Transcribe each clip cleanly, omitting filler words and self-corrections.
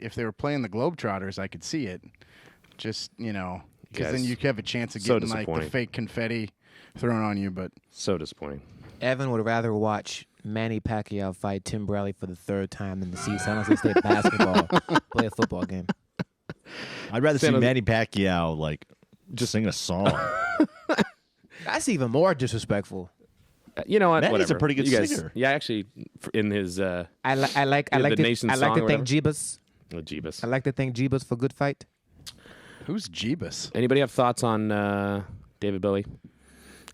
if they were playing the Globetrotters, I could see it. Just, because then you have a chance of So getting like the fake confetti thrown on you. But so disappointing. Evan would rather watch Manny Pacquiao fight Tim Bradley for the third time than to see San Jose State basketball play a football game. I'd rather see Manny Pacquiao like just sing a song. That's even more disrespectful. You know what? Manny's Whatever. a pretty good singer. Yeah, actually, in his I like the to nation's I like song to or thank whatever. Jeebus. Jeebus. I like to thank Jeebus for good fight. who's Jeebus? Anybody have thoughts on David Bowie?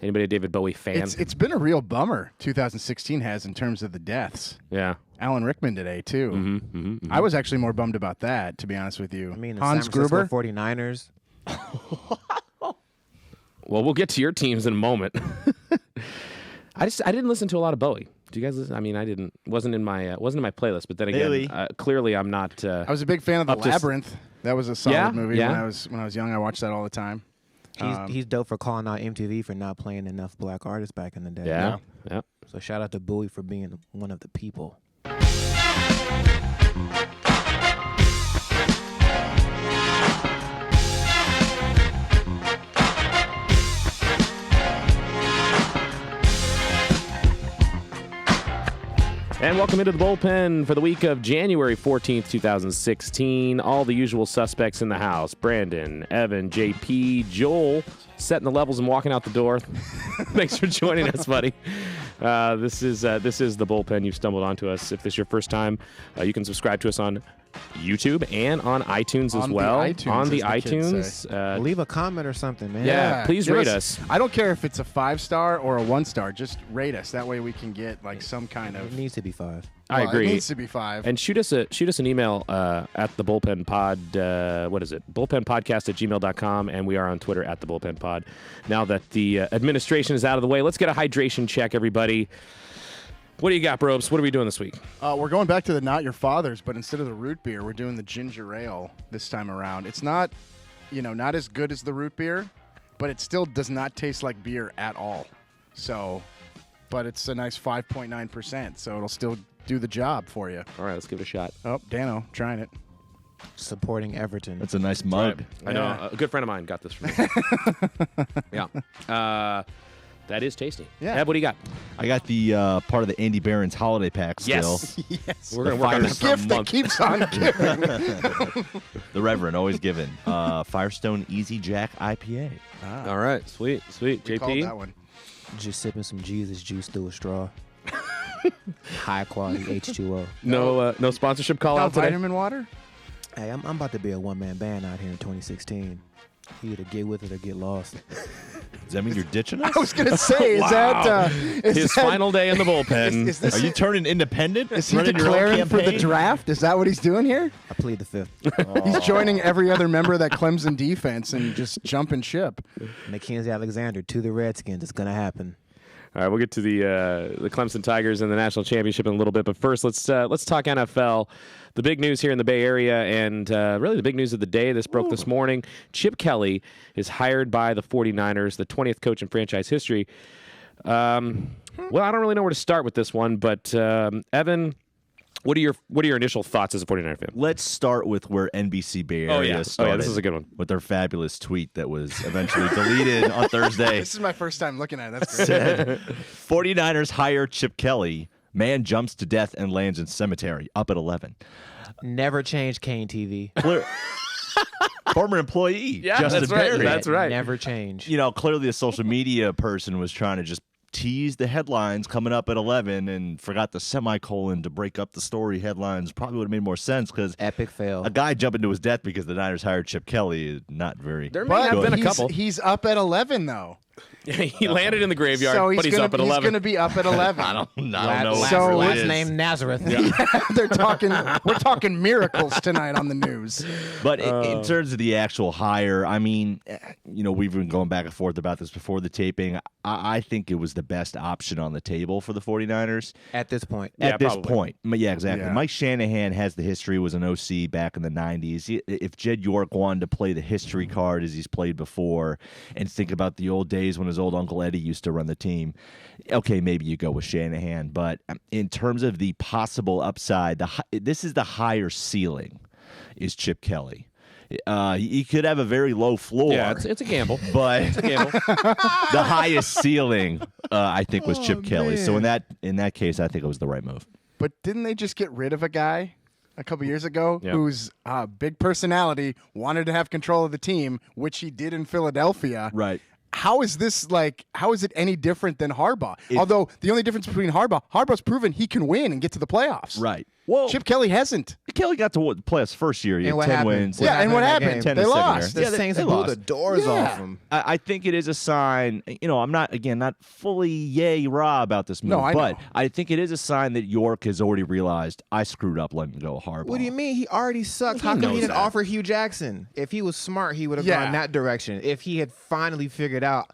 Anybody a David Bowie fan? It's been a real bummer. 2016 has in terms of the deaths. Yeah. Alan Rickman today too. I was actually more bummed about that, to be honest with you. I mean, the Hans San Francisco Gruber. 49ers. Well, we'll get to your teams in a moment. I didn't listen to a lot of Bowie. Do you guys listen? I mean, I didn't. Wasn't in my playlist. But then again, clearly I'm not. I was a big fan of The Labyrinth. That was a solid movie yeah. when I was young. I watched that all the time. He's dope for calling out MTV for not playing enough black artists back in the day. Yeah. So shout out to Bowie for being one of the people. And welcome into the bullpen for the week of January 14th, 2016. All the usual suspects in the house. Brandon, Evan, JP, Joel, setting the levels and walking out the door. Thanks for joining us, buddy. This is the bullpen. You've stumbled onto us. If this is your first time, you can subscribe to us on YouTube and on iTunes as well. On the iTunes. Leave a comment or something, man. Yeah, please rate us. I don't care if it's a 5-star or a 1-star. Just rate us. That way we can get like some kind of. It needs to be 5. I agree. It needs to be 5. And shoot us an email at the Bullpen Pod. What is it? bullpenpodcast@gmail.com. And we are on Twitter at the Bullpen Pod. Now that the administration is out of the way, let's get a hydration check, everybody. What do you got, Brobes? What are we doing this week? We're going back to the Not Your Father's, but instead of the root beer, we're doing the ginger ale this time around. It's not, not as good as the root beer, but it still does not taste like beer at all. So, but it's a nice 5.9%, so it'll still do the job for you. All right, let's give it a shot. Oh, Dano, trying it. Supporting Everton. That's a nice mug. I know. A good friend of mine got this for me. Yeah. That is tasty. Yeah. Eb, what do you got? I got the part of the Andy Barron's holiday pack still. Yes. We're going to work on this for a Gift that month. keeps on giving. The Reverend, always given. Firestone Easy Jack IPA. All right. Sweet. We called JP? that one. Just sipping some Jesus juice through a straw. High quality H2O. No sponsorship call No out today? vitamin water? Hey, I'm about to be a one-man band out here in 2016. You either get with it or get lost. Does that mean you're ditching us? I was going to say, His final day in the bullpen. Is this Are you turning independent? Is he Running your own declaring for the campaign? draft? Is that what he's doing here? I plead the fifth. He's joining every other member of that Clemson defense and just jumping ship. Mackenzie Alexander to the Redskins. It's going to happen. All right, we'll get to the Clemson Tigers and the national championship in a little bit, but first let's talk NFL. The big news here in the Bay Area, and really the big news of the day. This broke this morning. Chip Kelly is hired by the 49ers, the 20th coach in franchise history. Well, I don't really know where to start with this one, but Evan, what are your initial thoughts as a 49er fan? Let's start with where NBC Bay Area started. This is a good one. With their fabulous tweet that was eventually deleted on Thursday. This is my first time looking at it. That's great. Said, 49ers hire Chip Kelly. Man jumps to death and lands in cemetery. Up at 11. Never change Kane TV. Former employee. Justin that's right. Perry. That's right. Never change. Clearly a social media person was trying to just tease the headlines coming up at 11 and forgot the semicolon to break up the story headlines. Probably would have made more sense because Epic fail. a guy jumping to his death because the Niners hired Chip Kelly is not very There may have But been a he's- couple. He's up at 11, though. He landed in the graveyard, So but he's up at 11. He's going to be up at 11. I don't know So what Last it is. name Nazareth. We're talking miracles tonight on the news. But in terms of the actual hire, I mean, we've been going back and forth about this before the taping. I think it was the best option on the table for the 49ers. At this point. At this probably. point. Yeah, exactly. Yeah. Mike Shanahan has the history, was an OC back in the 90s. If Jed York wanted to play the history card as he's played before and think about the old days when his old Uncle Eddie used to run the team, okay, maybe you go with Shanahan. But in terms of the possible upside, this is the higher ceiling. is Chip Kelly. He could have a very low floor. Yeah, it's a gamble. But It's a gamble. the highest ceiling, I think, was Chip Kelly. So in that case, I think it was the right move. But didn't they just get rid of a guy a couple years ago Yeah. whose big personality wanted to have control of the team, which he did in Philadelphia? Right. How is this how is it any different than Harbaugh? Although the only difference between Harbaugh's proven he can win and get to the playoffs. Right. Well, Chip Kelly hasn't. Kelly got to play his first year. He And had what 10 happened? wins. Yeah, and what in that happened? game? They The second lost. The year. Saints they blew lost. the doors Yeah. off him. I think it is a sign. I'm not fully yay rah about this move, No, I but know. I think it is a sign that York has already realized I screwed up letting go of Harbaugh. What do you mean? He already sucks. He How come knows he didn't that. offer Hugh Jackson? If he was smart, he would have Yeah. gone that direction. If he had finally figured out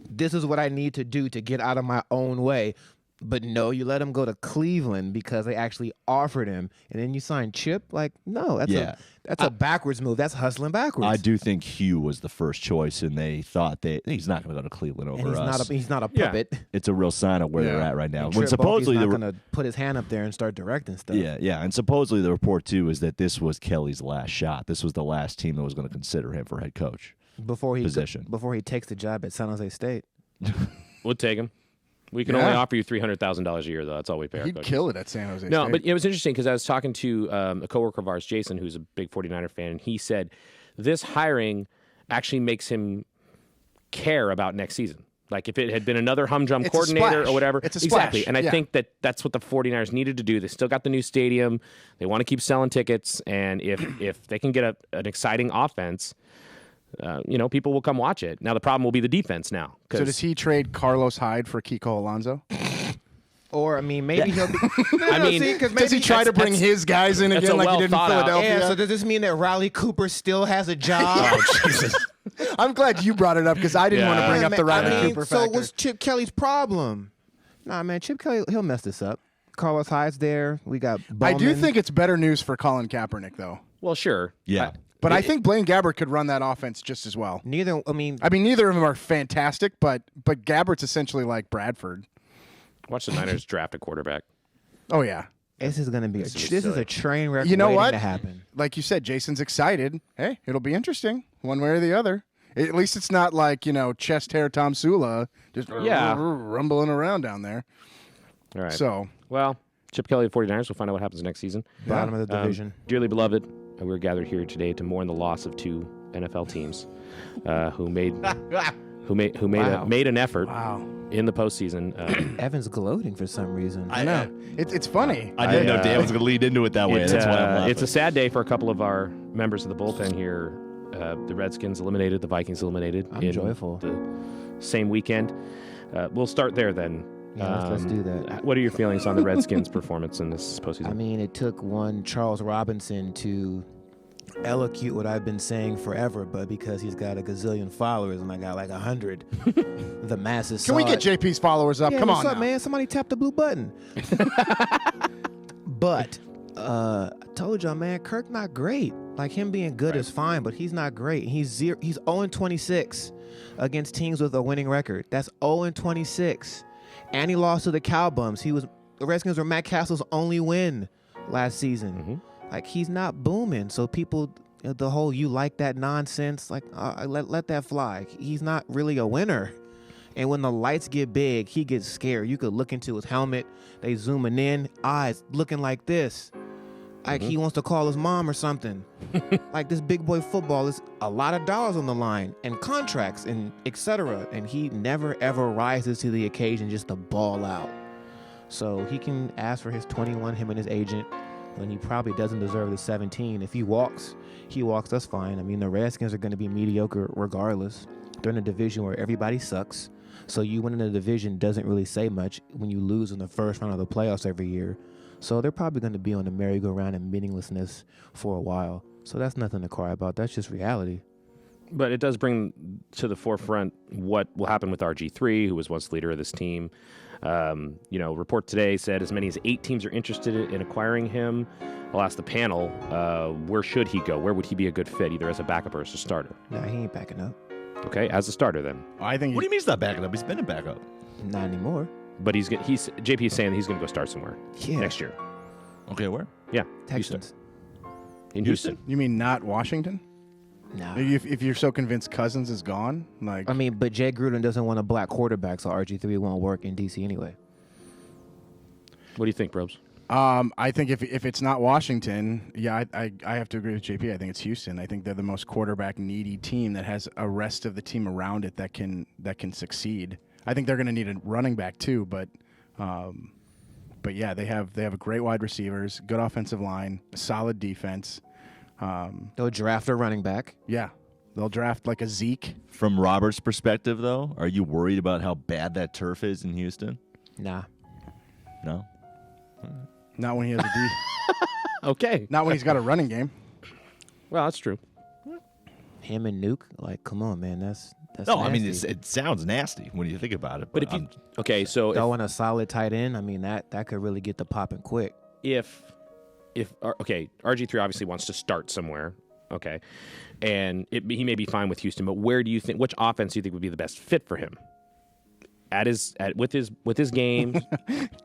this is what I need to do to get out of my own way. But no, you let him go to Cleveland because they actually offered him, and then you sign Chip. Like, no, that's a backwards move. That's hustling backwards. I do think Hugh was the first choice, and they thought that he's not going to go to Cleveland over and us. he's not a Yeah. puppet. It's a real sign of where they're Yeah. at right now. And When Trip supposedly Bulky's the not going to put his hand up there and start directing stuff. and supposedly the report too is that this was Kelly's last shot. This was the last team that was going to consider him for head coach. Before he takes the job at San Jose State. We'll take him. We can Yeah. only offer you $300,000 a year, though. That's all we pay our He'd coaches. kill it at San Jose No, State. but it was interesting because I was talking to a coworker of ours, Jason, who's a big 49er fan, and he said this hiring actually makes him care about next season. Like if it had been another humdrum It's a coordinator splash. or whatever. It's a exactly. splash. And I Yeah. think that's what the 49ers needed to do. They still got the new stadium. They want to keep selling tickets. And if they can get an exciting offense, people will come watch it. Now the problem will be the defense now. So does he trade Carlos Hyde for Kiko Alonso? Or, I mean, maybe he'll be. Does he try to bring his guys in that's again a like he did in well thought out- Philadelphia? Yeah, so does this mean that Riley Cooper still has a job? Oh, Jesus. I'm glad you brought it up because I didn't want to Yeah. bring up the Riley I mean, Cooper so factor. what's Chip Kelly's problem? Nah, man, Chip Kelly, he'll mess this up. Carlos Hyde's there. We got I do Bowman. think it's better news for Colin Kaepernick, though. Well, sure. Yeah. But I think Blaine Gabbert could run that offense just as well. neither. I mean, Neither of them are fantastic, but Gabbert's essentially like Bradford. Watch the Niners draft a quarterback. Oh, yeah. this is gonna be. This is This is silly. a train wreck. You know waiting what? to happen. Like you said, Jason's excited. Hey, it'll be interesting one way or the other. At least it's not like, chest hair Tom Sula just Yeah. rumbling around down there. All right. So, Well, Chip Kelly of 49ers. We'll find out what happens next season. Bottom of the division. Dearly beloved, we're gathered here today to mourn the loss of two NFL teams who made Wow. made an effort wow. in the postseason. Evan's gloating for some reason. I know. It's funny. I didn't know Dan was going to lead into it that way. That's why I'm laughing. It's a sad day for a couple of our members of the bullpen here. The Redskins eliminated, the Vikings eliminated. I'm in joyful. The same weekend. We'll start there then. Yeah, let's do that. What are your feelings on the Redskins' performance in this postseason? I mean, it took one Charles Robinson to elocute what I've been saying forever, but because he's got a gazillion followers and I got like 100, the masses. Can we saw get it. JP's followers up? Yeah, Come what's on up, now. man? Somebody tap the blue button. But I told y'all, man, Kirk not great. Like him being good is fine, but he's not great. He's 0-26 against teams with a winning record. That's 0-26, and he lost to the Cowbums. The Redskins were Matt Castle's only win last season. Mm-hmm. Like he's not booming. So people, the whole "you like that nonsense," like let that fly. He's not really a winner. And when the lights get big, he gets scared. You could look into his helmet. They zooming in, eyes looking like this. Like he wants to call his mom or something. Like this big boy football is a lot of dollars on the line and contracts and etc. And he never ever rises to the occasion just to ball out. So he can ask for his 21, him and his agent, when he probably doesn't deserve the 17. If he walks, that's fine. I mean, the Redskins are going to be mediocre regardless. They're in a division where everybody sucks. So you winning the division doesn't really say much when you lose in the first round of the playoffs every year. So they're probably going to be on the merry-go-round and meaninglessness for a while. So that's nothing to cry about. That's just reality. But it does bring to the forefront what will happen with RG3, who was once leader of this team. Report today said as many as 8 teams are interested in acquiring him. I'll ask the panel, where should he go? Where would he be a good fit, either as a backup or as a starter? Nah, he ain't backing up. Okay, as a starter then. I think What do you mean he's not backing up? He's been a backup. Not anymore. But JP is saying that he's going to go start somewhere Yeah. next year. Okay, where? Yeah, Texans. in Houston. You mean not Washington? Nah. If you're so convinced Cousins is gone, like I mean, but Jay Gruden doesn't want a black quarterback, so RG3 won't work in DC anyway. What do you think, Probes? I think if it's not Washington, yeah, I have to agree with JP. I think it's Houston. I think they're the most quarterback needy team that has a rest of the team around it that can succeed. I think they're going to need a running back too, but yeah, they have a great wide receivers, good offensive line, a solid defense. They'll draft a running back. Yeah, they'll draft like a Zeke. From Robert's perspective, though, are you worried about how bad that turf is in Houston? Nah. No. Not when he has a D. Okay. Not when he's got a running game. Well, that's true. Him and Nuke, like, come on, man, that's No, nasty. I mean it sounds nasty when you think about it. But if you so throwing a solid tight end, I mean that could really get the popping quick. if RG3 obviously wants to start somewhere, okay, and he may be fine with Houston, but which offense do you think would be the best fit for him? With his game,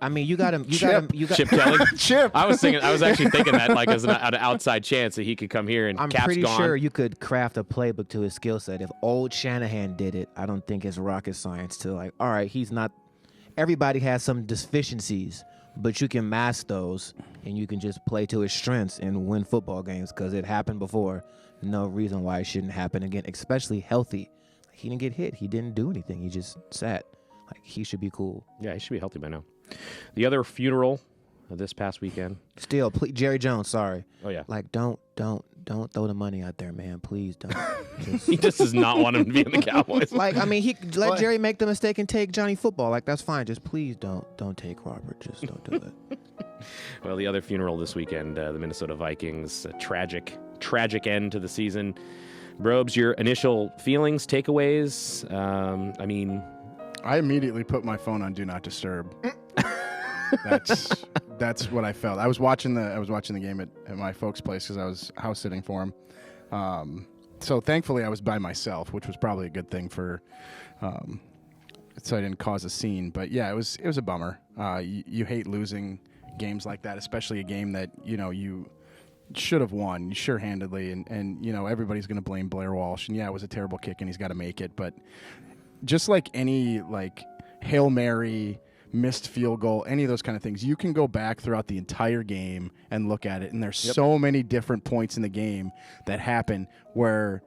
I mean, you got him. Chip Kelly. Chip. I was actually thinking that like as an outside chance that he could come here and I'm Cap's pretty gone. sure you could craft a playbook to his skill set. If old Shanahan did it, I don't think it's rocket science to like, all right, he's not. Everybody has some deficiencies, but you can mask those and you can just play to his strengths and win football games because it happened before. No reason why it shouldn't happen again, especially healthy. He didn't get hit. He didn't do anything. He just sat. Like, he should be cool. Yeah, he should be healthy by now. The other funeral this past weekend. Still, please, Jerry Jones, sorry. Oh yeah. Like, don't throw the money out there, man. Please don't. He just does not want him to be in the Cowboys. Like, I mean, he let Jerry make the mistake and take Johnny Football. Like, that's fine. Just please don't take Robert. Just don't do it. Well, the other funeral this weekend, the Minnesota Vikings, a tragic end to the season. Brobes, your initial feelings, takeaways? I mean, I immediately put my phone on Do Not Disturb. That's what I felt. I was watching the game at my folks' place because I was house sitting for him. So thankfully I was by myself, which was probably a good thing for so I didn't cause a scene. But yeah, it was a bummer. You hate losing games like that, especially a game that you should have won sure-handedly, and everybody's going to blame Blair Walsh. And yeah, it was a terrible kick, and he's got to make it. But just like any Hail Mary, missed field goal, any of those kind of things, you can go back throughout the entire game and look at it, and there's so many different points in the game that happen where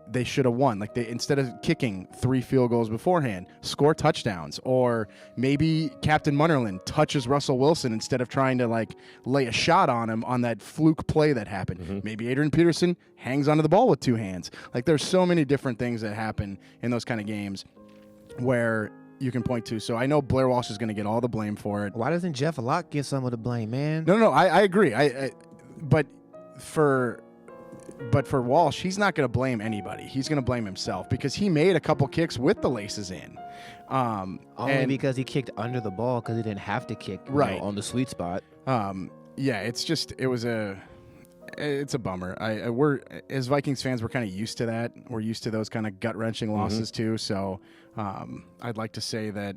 they should have won. Like, they, instead of kicking 3 field goals beforehand, score touchdowns. Or maybe Captain Munnerlyn touches Russell Wilson instead of trying to lay a shot on him on that fluke play that happened. Mm-hmm. Maybe Adrian Peterson hangs onto the ball with 2 hands. Like, there's so many different things that happen in those kind of games where you can point to. So I know Blair Walsh is going to get all the blame for it. Why doesn't Jeff Locke get some of the blame, man? No, I agree. But for Walsh, he's not going to blame anybody. He's going to blame himself because he made a couple kicks with the laces in. Only because he kicked under the ball because he didn't have to kick on the sweet spot. Yeah, it's a bummer. We're as Vikings fans, we're kind of used to that. We're used to those kind of gut-wrenching losses too. So I'd like to say that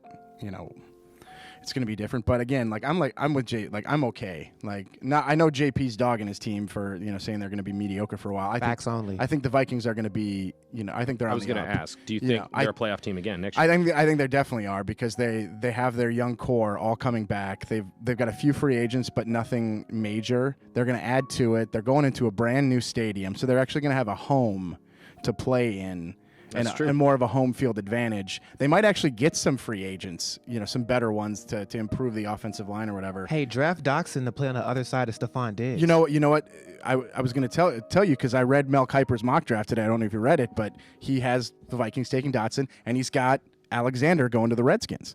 it's going to be different. But again, I'm with Jay. I'm okay. I know JP's dogging his team for saying they're going to be mediocre for a while. Facts only. I think the Vikings are going to be. I think they're. I was going to ask. Do you think they're a playoff team again next year? I think they definitely are because they have their young core all coming back. They've got a few free agents, but nothing major. They're going to add to it. They're going into a brand new stadium, so they're actually going to have a home to play in. And more of a home field advantage. They might actually get some free agents, some better ones to improve the offensive line or whatever. Hey, draft Doxson to play on the other side of Stephon Diggs. You know what? I was going to tell you because I read Mel Kiper's mock draft today. I don't know if you read it, but he has the Vikings taking Dotson, and he's got Alexander going to the Redskins.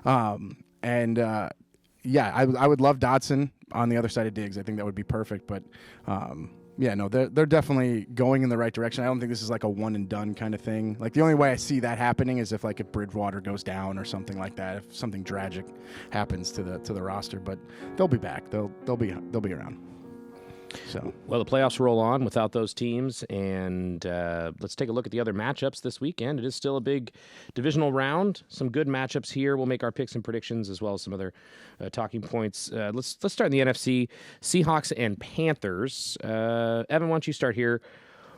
I would love Dotson on the other side of Diggs. I think that would be perfect, but. Yeah, no, they're definitely going in the right direction. I don't think this is like a one and done kind of thing. Like, the only way I see that happening is if Bridgewater goes down or something like that. If something tragic happens to the roster, but they'll be back. They'll be around. So Well, the playoffs roll on without those teams, and let's take a look at the other matchups this weekend. It is still a big divisional round. Some good matchups here. We'll make our picks and predictions as well as some other talking points. Let's start in the NFC. Seahawks and Panthers. Evan, why don't you start here?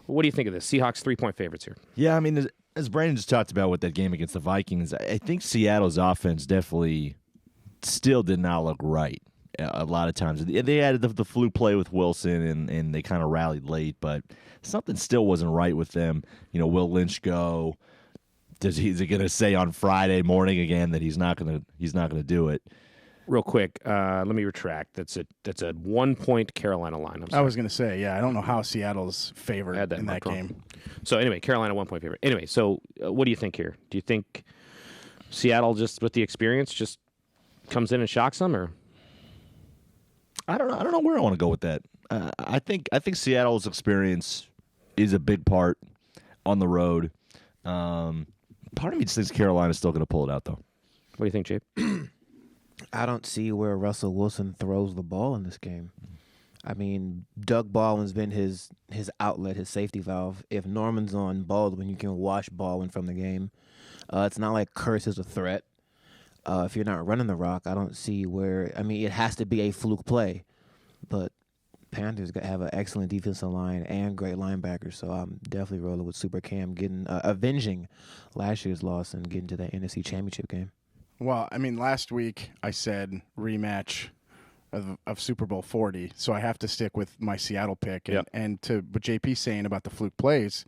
What do you think of this? Seahawks 3-point favorites here. Yeah, I mean, as Brandon just talked about with that game against the Vikings, I think Seattle's offense definitely still did not look right. A lot of times they had the fluke play with Wilson and they kind of rallied late, but something still wasn't right with them. Will Lynch go? Is he going to say on Friday morning again that he's not going to do it? Real quick, let me retract. That's a 1-point Carolina line. I was going to say, I don't know how Seattle's favored in that game. So anyway, Carolina 1-point favorite. Anyway, so what do you think here? Do you think Seattle, just with the experience, just comes in and shocks them, or? I don't know where I want to go with that. I think Seattle's experience is a big part on the road. Part of me just thinks Carolina's still going to pull it out, though. What do you think, Jape? I don't see where Russell Wilson throws the ball in this game. I mean, Doug Baldwin's been his outlet, his safety valve. If Norman's on Baldwin, you can wash Baldwin from the game. It's not like Curse is a threat. If you're not running the rock, I don't see where. I mean, it has to be a fluke play, but Panthers have an excellent defensive line and great linebackers. So I'm definitely rolling with Super Cam, avenging last year's loss and getting to that NFC Championship game. Well, I mean, last week I said rematch of Super Bowl 40, so I have to stick with my Seattle pick. And to what JP's saying about the fluke plays,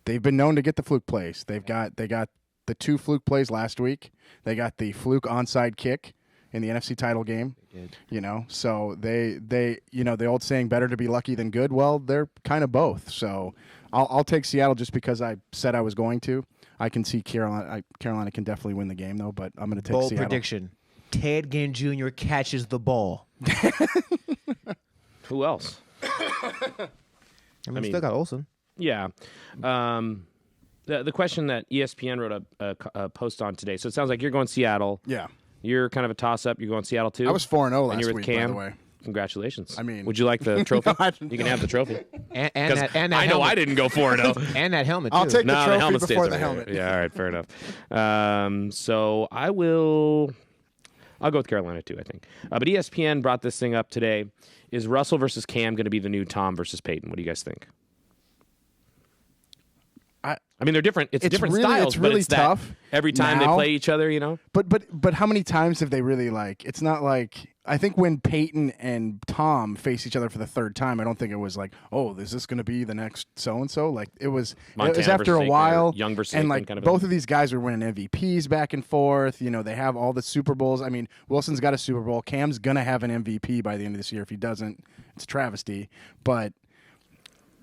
they've been known to get the fluke plays. They got the 2 fluke plays last week. They got the fluke onside kick in the NFC title game. So they the old saying, better to be lucky than good. Well, they're kind of both. So I'll take Seattle just because I said I was going to. I can see Carolina. Carolina can definitely win the game, though, but I'm going to take Bold Seattle. prediction. Ted Ginn Jr. catches the ball. Who else? I mean, still got Olsen. Yeah. The question that ESPN wrote a post on today. So it sounds like you're going Seattle. Yeah. You're kind of a toss-up. You're going Seattle, too? I was 4-0 and you're last with week, Cam. by the way. Congratulations. I mean, would you like the trophy? No, you can have the trophy. And that I know helmet. I didn't go 4-0. And that helmet, too. I'll take the No, trophy helmet before stays the over helmet. here. Yeah, all right, fair enough. So I'll go with Carolina, too, I think. But ESPN brought this thing up today. Is Russell versus Cam going to be the new Tom versus Peyton? What do you guys think? I mean, they're different. It's different really, styles, it's really but it's tough. Every time now, they play each other, But how many times have they really It's not like I think when Peyton and Tom face each other for the 3rd time, I don't think it was like, oh, is this going to be the next so and so? Like it was after a while, Young versus and Aikman kind of both of these guys were winning MVPs back and forth. They have all the Super Bowls. I mean, Wilson's got a Super Bowl. Cam's gonna have an MVP by the end of this year. If he doesn't, it's a travesty. But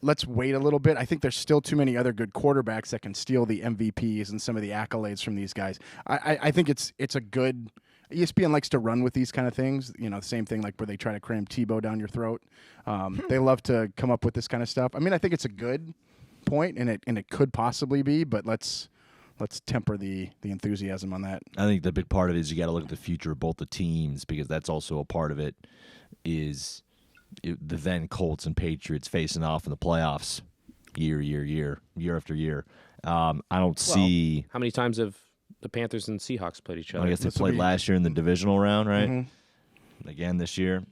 let's wait a little bit. I think there's still too many other good quarterbacks that can steal the MVPs and some of the accolades from these guys. I think it's a good. ESPN likes to run with these kind of things. The same thing like where they try to cram Tebow down your throat. They love to come up with this kind of stuff. I mean, I think it's a good point, and it could possibly be, but let's temper the enthusiasm on that. I think the big part of it is you got to look at the future of both the teams, because that's also a part of it. Is the then Colts and Patriots facing off in the playoffs year after year. I don't see. How many times have the Panthers and Seahawks played each other? I guess they played last year in the divisional round, right? Mm-hmm. Again this year.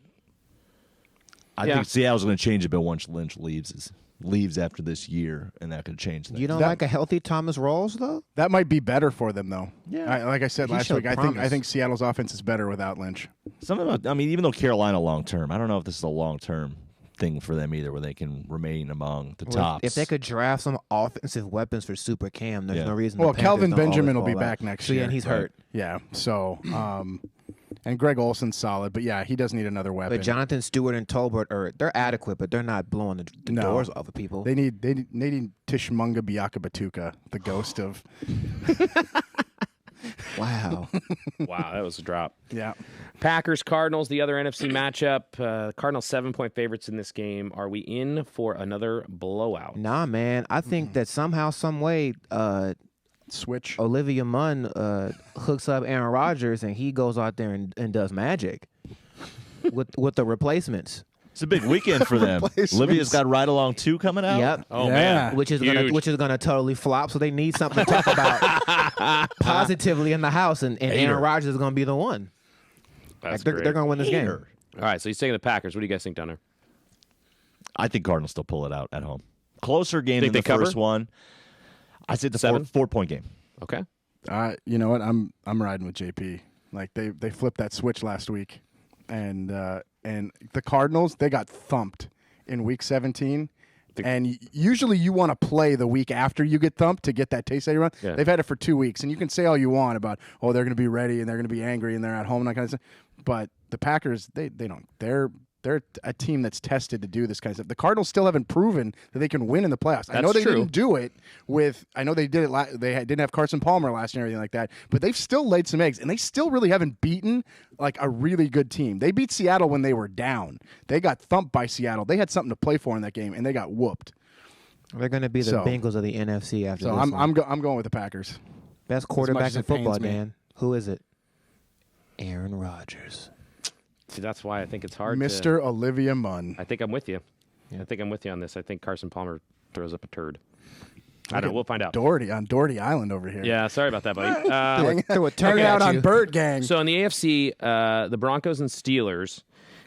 I think Seattle's going to change a bit once Lynch leaves after this year, and that could change things. You don't like a healthy Thomas Rawls, though? That might be better for them, though. Yeah. Like I said He last showed week, I promise. think Seattle's offense is better without Lynch. Even though Carolina long term, I don't know if this is a long term thing for them either, where they can remain among the tops. If they could draft some offensive weapons for Super Cam, there's no reason. Well, the Panthers Kelvin don't always Benjamin will ball be out. back next So, year. yeah, and he's hurt. Yeah. So, and Greg Olson's solid, but yeah, he does need another weapon. But Jonathan Stewart and Tolbert they're adequate, but they're not blowing the No. doors off of people. They need Tishmunga Biakabatuka, the ghost of. Wow. Wow, that was a drop. Yeah. Packers, Cardinals, the other NFC matchup. Cardinals 7-point favorites in this game. Are we in for another blowout? Nah, man. I think that somehow, some way, Switch. Olivia Munn hooks up Aaron Rodgers and he goes out there and does magic with the replacements. It's a big weekend for them. Olivia's got Ride Along 2 coming out. Yep. Oh, Yeah. man. Which is gonna totally flop. So they need something to talk about positively in the house, and Aaron Rodgers is gonna be the one. That's They're great. gonna win this game. All right, so he's taking the Packers. What do you guys think down there? I think Cardinals still pull it out at home. Closer game Think than the they cover? first one. I said the 7? 4-point game. Okay. You know what? I'm riding with JP. Like they flipped that switch last week, and the Cardinals, they got thumped in Week 17. And usually you want to play the week after you get thumped to get that taste out of your mouth. Yeah. They've had it for 2 weeks, and you can say all you want about, they're going to be ready and they're going to be angry and they're at home and that kind of stuff. But the Packers, they don't. They're a team that's tested to do this kind of stuff. The Cardinals still haven't proven that they can win in the playoffs. I know they didn't do it with. I know they did it. Didn't have Carson Palmer last year and everything like that. But they've still laid some eggs, and they still really haven't beaten like a really good team. They beat Seattle when they were down. They got thumped by Seattle. They had something to play for in that game, and they got whooped. They're gonna be the Bengals of the NFC after So this. I'm going with the Packers. Best quarterback as in it pains football, me. Dan. Who is it? Aaron Rodgers. See, that's why I think it's hard. Mr. Olivia Munn. I think I'm with you. I think I'm with you on this. I think Carson Palmer throws up a turd. I don't know. We'll find out. Doherty on Doherty Island over here. Yeah, sorry about that, buddy. Threw a turd Hanging out at on you. Bird Gang. So in the AFC, the Broncos and Steelers.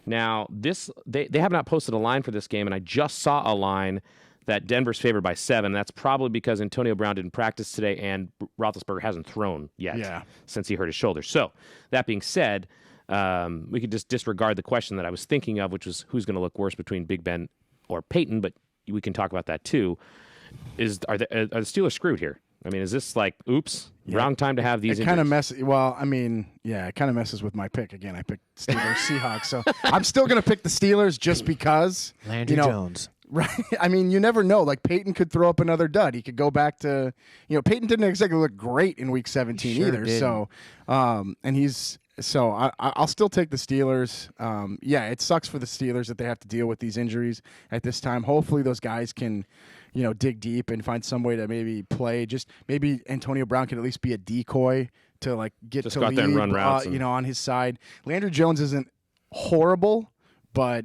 Now, they have not posted a line for this game, and I just saw a line that Denver's favored by 7. That's probably because Antonio Brown didn't practice today, and Roethlisberger hasn't thrown yet since he hurt his shoulder. So that being said, we could just disregard the question that I was thinking of, which was who's going to look worse between Big Ben or Peyton, but we can talk about that too. Are the Steelers screwed here? I mean, is this like, oops, wrong time to have these It kind of injuries? messes. Well, I mean, it kind of messes with my pick again. I picked Steelers Seahawks, so I'm still going to pick the Steelers just because. Landry Jones. Right. I mean, you never know. Like Peyton could throw up another dud. He could go back to, Peyton didn't exactly look great in Week 17 either. didn't. So, I'll still take the Steelers. It sucks for the Steelers that they have to deal with these injuries at this time. Hopefully, those guys can, dig deep and find some way to maybe play. Just maybe Antonio Brown can at least be a decoy to like get Just to go out lead, there and run routes on his side. Landry Jones isn't horrible, but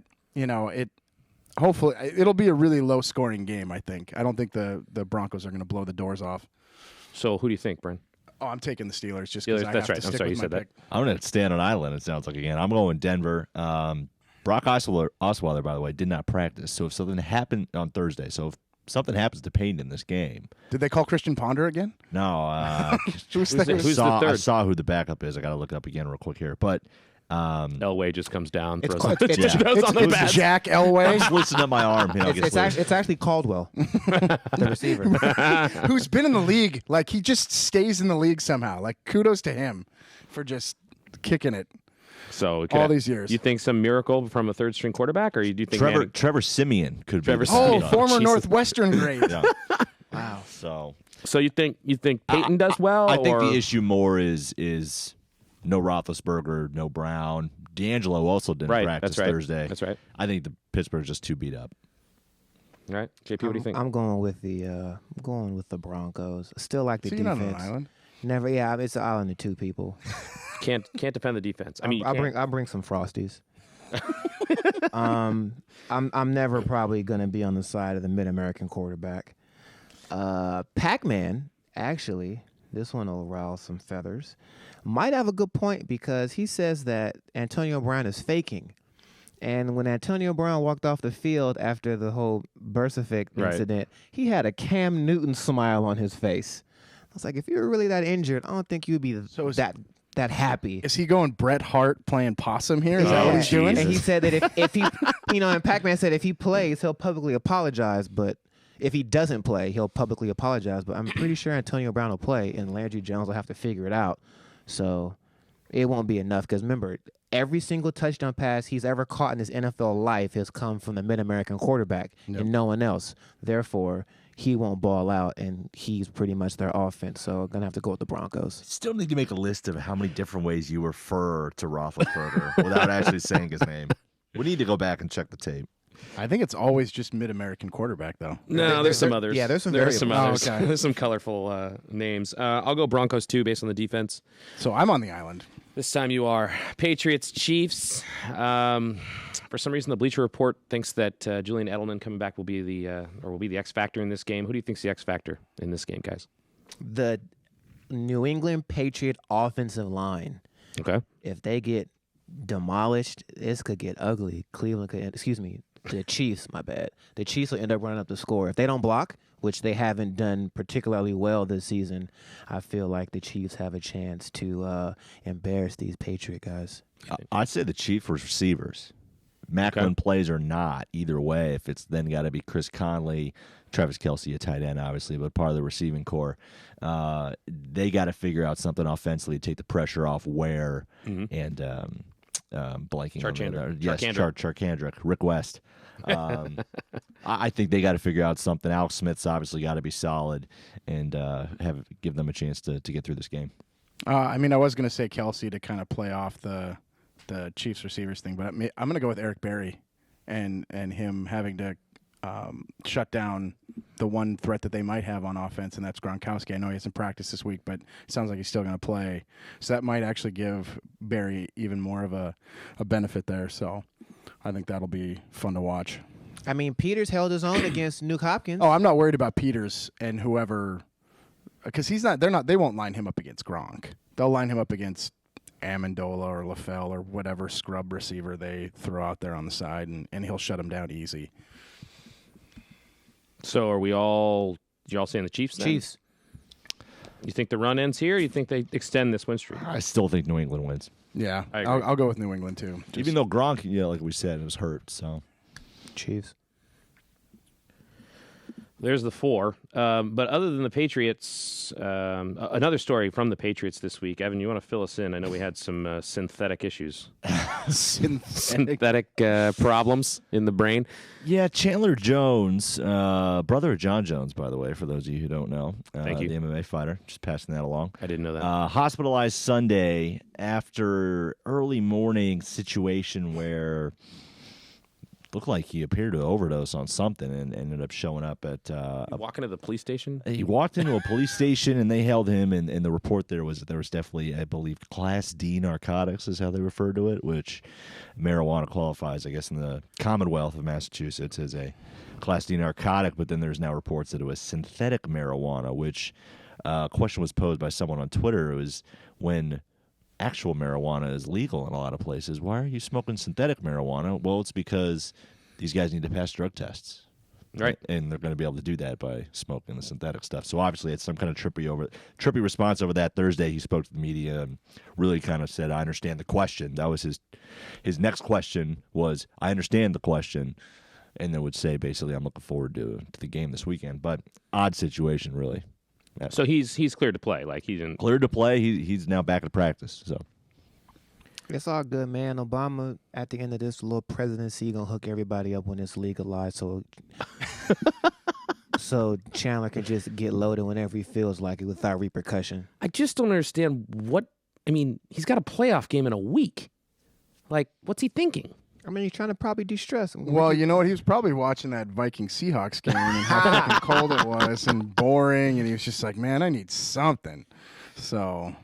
hopefully it'll be a really low scoring game. I think. I don't think the Broncos are going to blow the doors off. So who do you think, Brent? Oh, I'm taking the Steelers just because I That's have right. to I'm stick sorry with you my said that. pick. I'm going to stand on island, it sounds like, again. I'm going Denver. Brock Osweiler, by the way, did not practice. So if something happened on Thursday, if something happens to Payne in this game. Did they call Christian Ponder again? No. Who's the third? I saw who the backup is. I got to look it up again real quick here. But Elway just comes down, It's throws called- on the it's- throws on the It's bat. Jack Elway, just listen to my arm. It's actually Caldwell, the receiver. who's been in the league. Like, he just stays in the league somehow. Like, kudos to him for just kicking it. So all these years. You think some miracle from a third string quarterback, or do you think Trevor Simeon could Trevor be. Siemian. Former Jesus. Northwestern grade. Yeah. Wow. So you think Peyton does well? I think or? the issue more is no Roethlisberger, no Brown. D'Angelo also didn't practice that's right. Thursday. That's right. I think the Pittsburgh's just too beat up. All right, JP, what do you think? I'm going with the Broncos. Still like the So you're not defense. on an island? Never. Yeah, it's an island of two people. Can't defend the defense. I mean, I'll bring some Frosties. I'm never probably gonna be on the side of the Mid-American quarterback. Pac-Man, actually, this one will rouse some feathers. Might have a good point because he says that Antonio Brown is faking. And when Antonio Brown walked off the field after the whole Bursific incident, he had a Cam Newton smile on his face. I was like, if you're really that injured, I don't think you'd be that happy. Is he going Bret Hart playing possum here? Is that what he's doing? And he said that if he, and Pac-Man said if he plays, he'll publicly apologize. But if he doesn't play, he'll publicly apologize. But I'm pretty sure Antonio Brown will play, and Landry Jones will have to figure it out. So it won't be enough. Because remember, every single touchdown pass he's ever caught in his NFL life has come from the Mid-American quarterback and no one else. Therefore, he won't ball out, and he's pretty much their offense. So I'm going to have to go with the Broncos. Still need to make a list of how many different ways you refer to Roethlisberger without actually saying his name. We need to go back and check the tape. I think it's always just Mid-American quarterback, though. No, there's some others. Yeah, there's some others. variables. Oh, okay. There's some colorful names. I'll go Broncos too, based on the defense. So I'm on the island. This time you are Patriots, Chiefs. For some reason, the Bleacher Report thinks that Julian Edelman coming back will be the X factor in this game. Who do you think's the X factor in this game, guys? The New England Patriot offensive line. Okay. If they get demolished, this could get ugly. The Chiefs, my bad. The Chiefs will end up running up the score. If they don't block, which they haven't done particularly well this season, I feel like the Chiefs have a chance to embarrass these Patriot guys. I'd say the Chiefs receivers. Macklin plays or not, either way. If it's then got to be Chris Conley, Travis Kelce, a tight end, obviously, but part of the receiving core. They got to figure out something offensively to take the pressure off Ware and blanking. Charkandrick, Rick West. I think they got to figure out something. Alex Smith's obviously got to be solid and give them a chance to get through this game. I was going to say Kelce to kind of play off the Chiefs receivers thing, but I'm going to go with Eric Berry and him having to shut down the one threat that they might have on offense, and that's Gronkowski. I know he hasn't practiced this week, but it sounds like he's still going to play. So that might actually give Berry even more of a benefit there. So I think that'll be fun to watch. I mean, Peters held his own against Nuke Hopkins. Oh, I'm not worried about Peters and whoever, because they won't line him up against Gronk. They'll line him up against Amendola or LaFell or whatever scrub receiver they throw out there on the side, and he'll shut him down easy. So are you all saying the Chiefs then? Chiefs. You think the run ends here, or you think they extend this win streak? I still think New England wins. Yeah, I agree. I'll go with New England too. Even though Gronk, like we said, was hurt. So Chiefs. There's the 4. But other than the Patriots, another story from the Patriots this week. Evan, you want to fill us in? I know we had some synthetic issues. Synthetic problems in the brain. yeah, Chandler Jones, brother of John Jones, by the way, for those of you who don't know. Thank you. The MMA fighter. Just passing that along. I didn't know that. Hospitalized Sunday after early morning situation where looked like he appeared to overdose on something and ended up showing up at Walking to the police station? he walked into a police station and they held him, and the report there was that there was definitely, I believe, Class D narcotics is how they referred to it, which marijuana qualifies, I guess, in the Commonwealth of Massachusetts as a Class D narcotic, but then there's now reports that it was synthetic marijuana, which a question was posed by someone on Twitter. It was, when actual marijuana is legal in a lot of places, why are you smoking synthetic marijuana? Well, it's because these guys need to pass drug tests. Right. And they're going to be able to do that by smoking the synthetic stuff. So obviously it's some kind of trippy response over that. Thursday he spoke to the media and really kind of said, I understand the question. That was his next question was, I understand the question. And then would say, basically, I'm looking forward to the game this weekend. But odd situation, really. Yeah. So he's cleared to play. Like he didn't. Cleared to play. He's now back at practice. So It's all good, man. Obama, at the end of this little presidency, gonna hook everybody up when it's legalized, so Chandler can just get loaded whenever he feels like it without repercussion. I just don't understand he's got a playoff game in a week. Like, what's he thinking? I mean, he's trying to probably de-stress him. Well, you know what? He was probably watching that Viking Seahawks game and how fucking cold it was and boring, and he was just like, man, I need something. So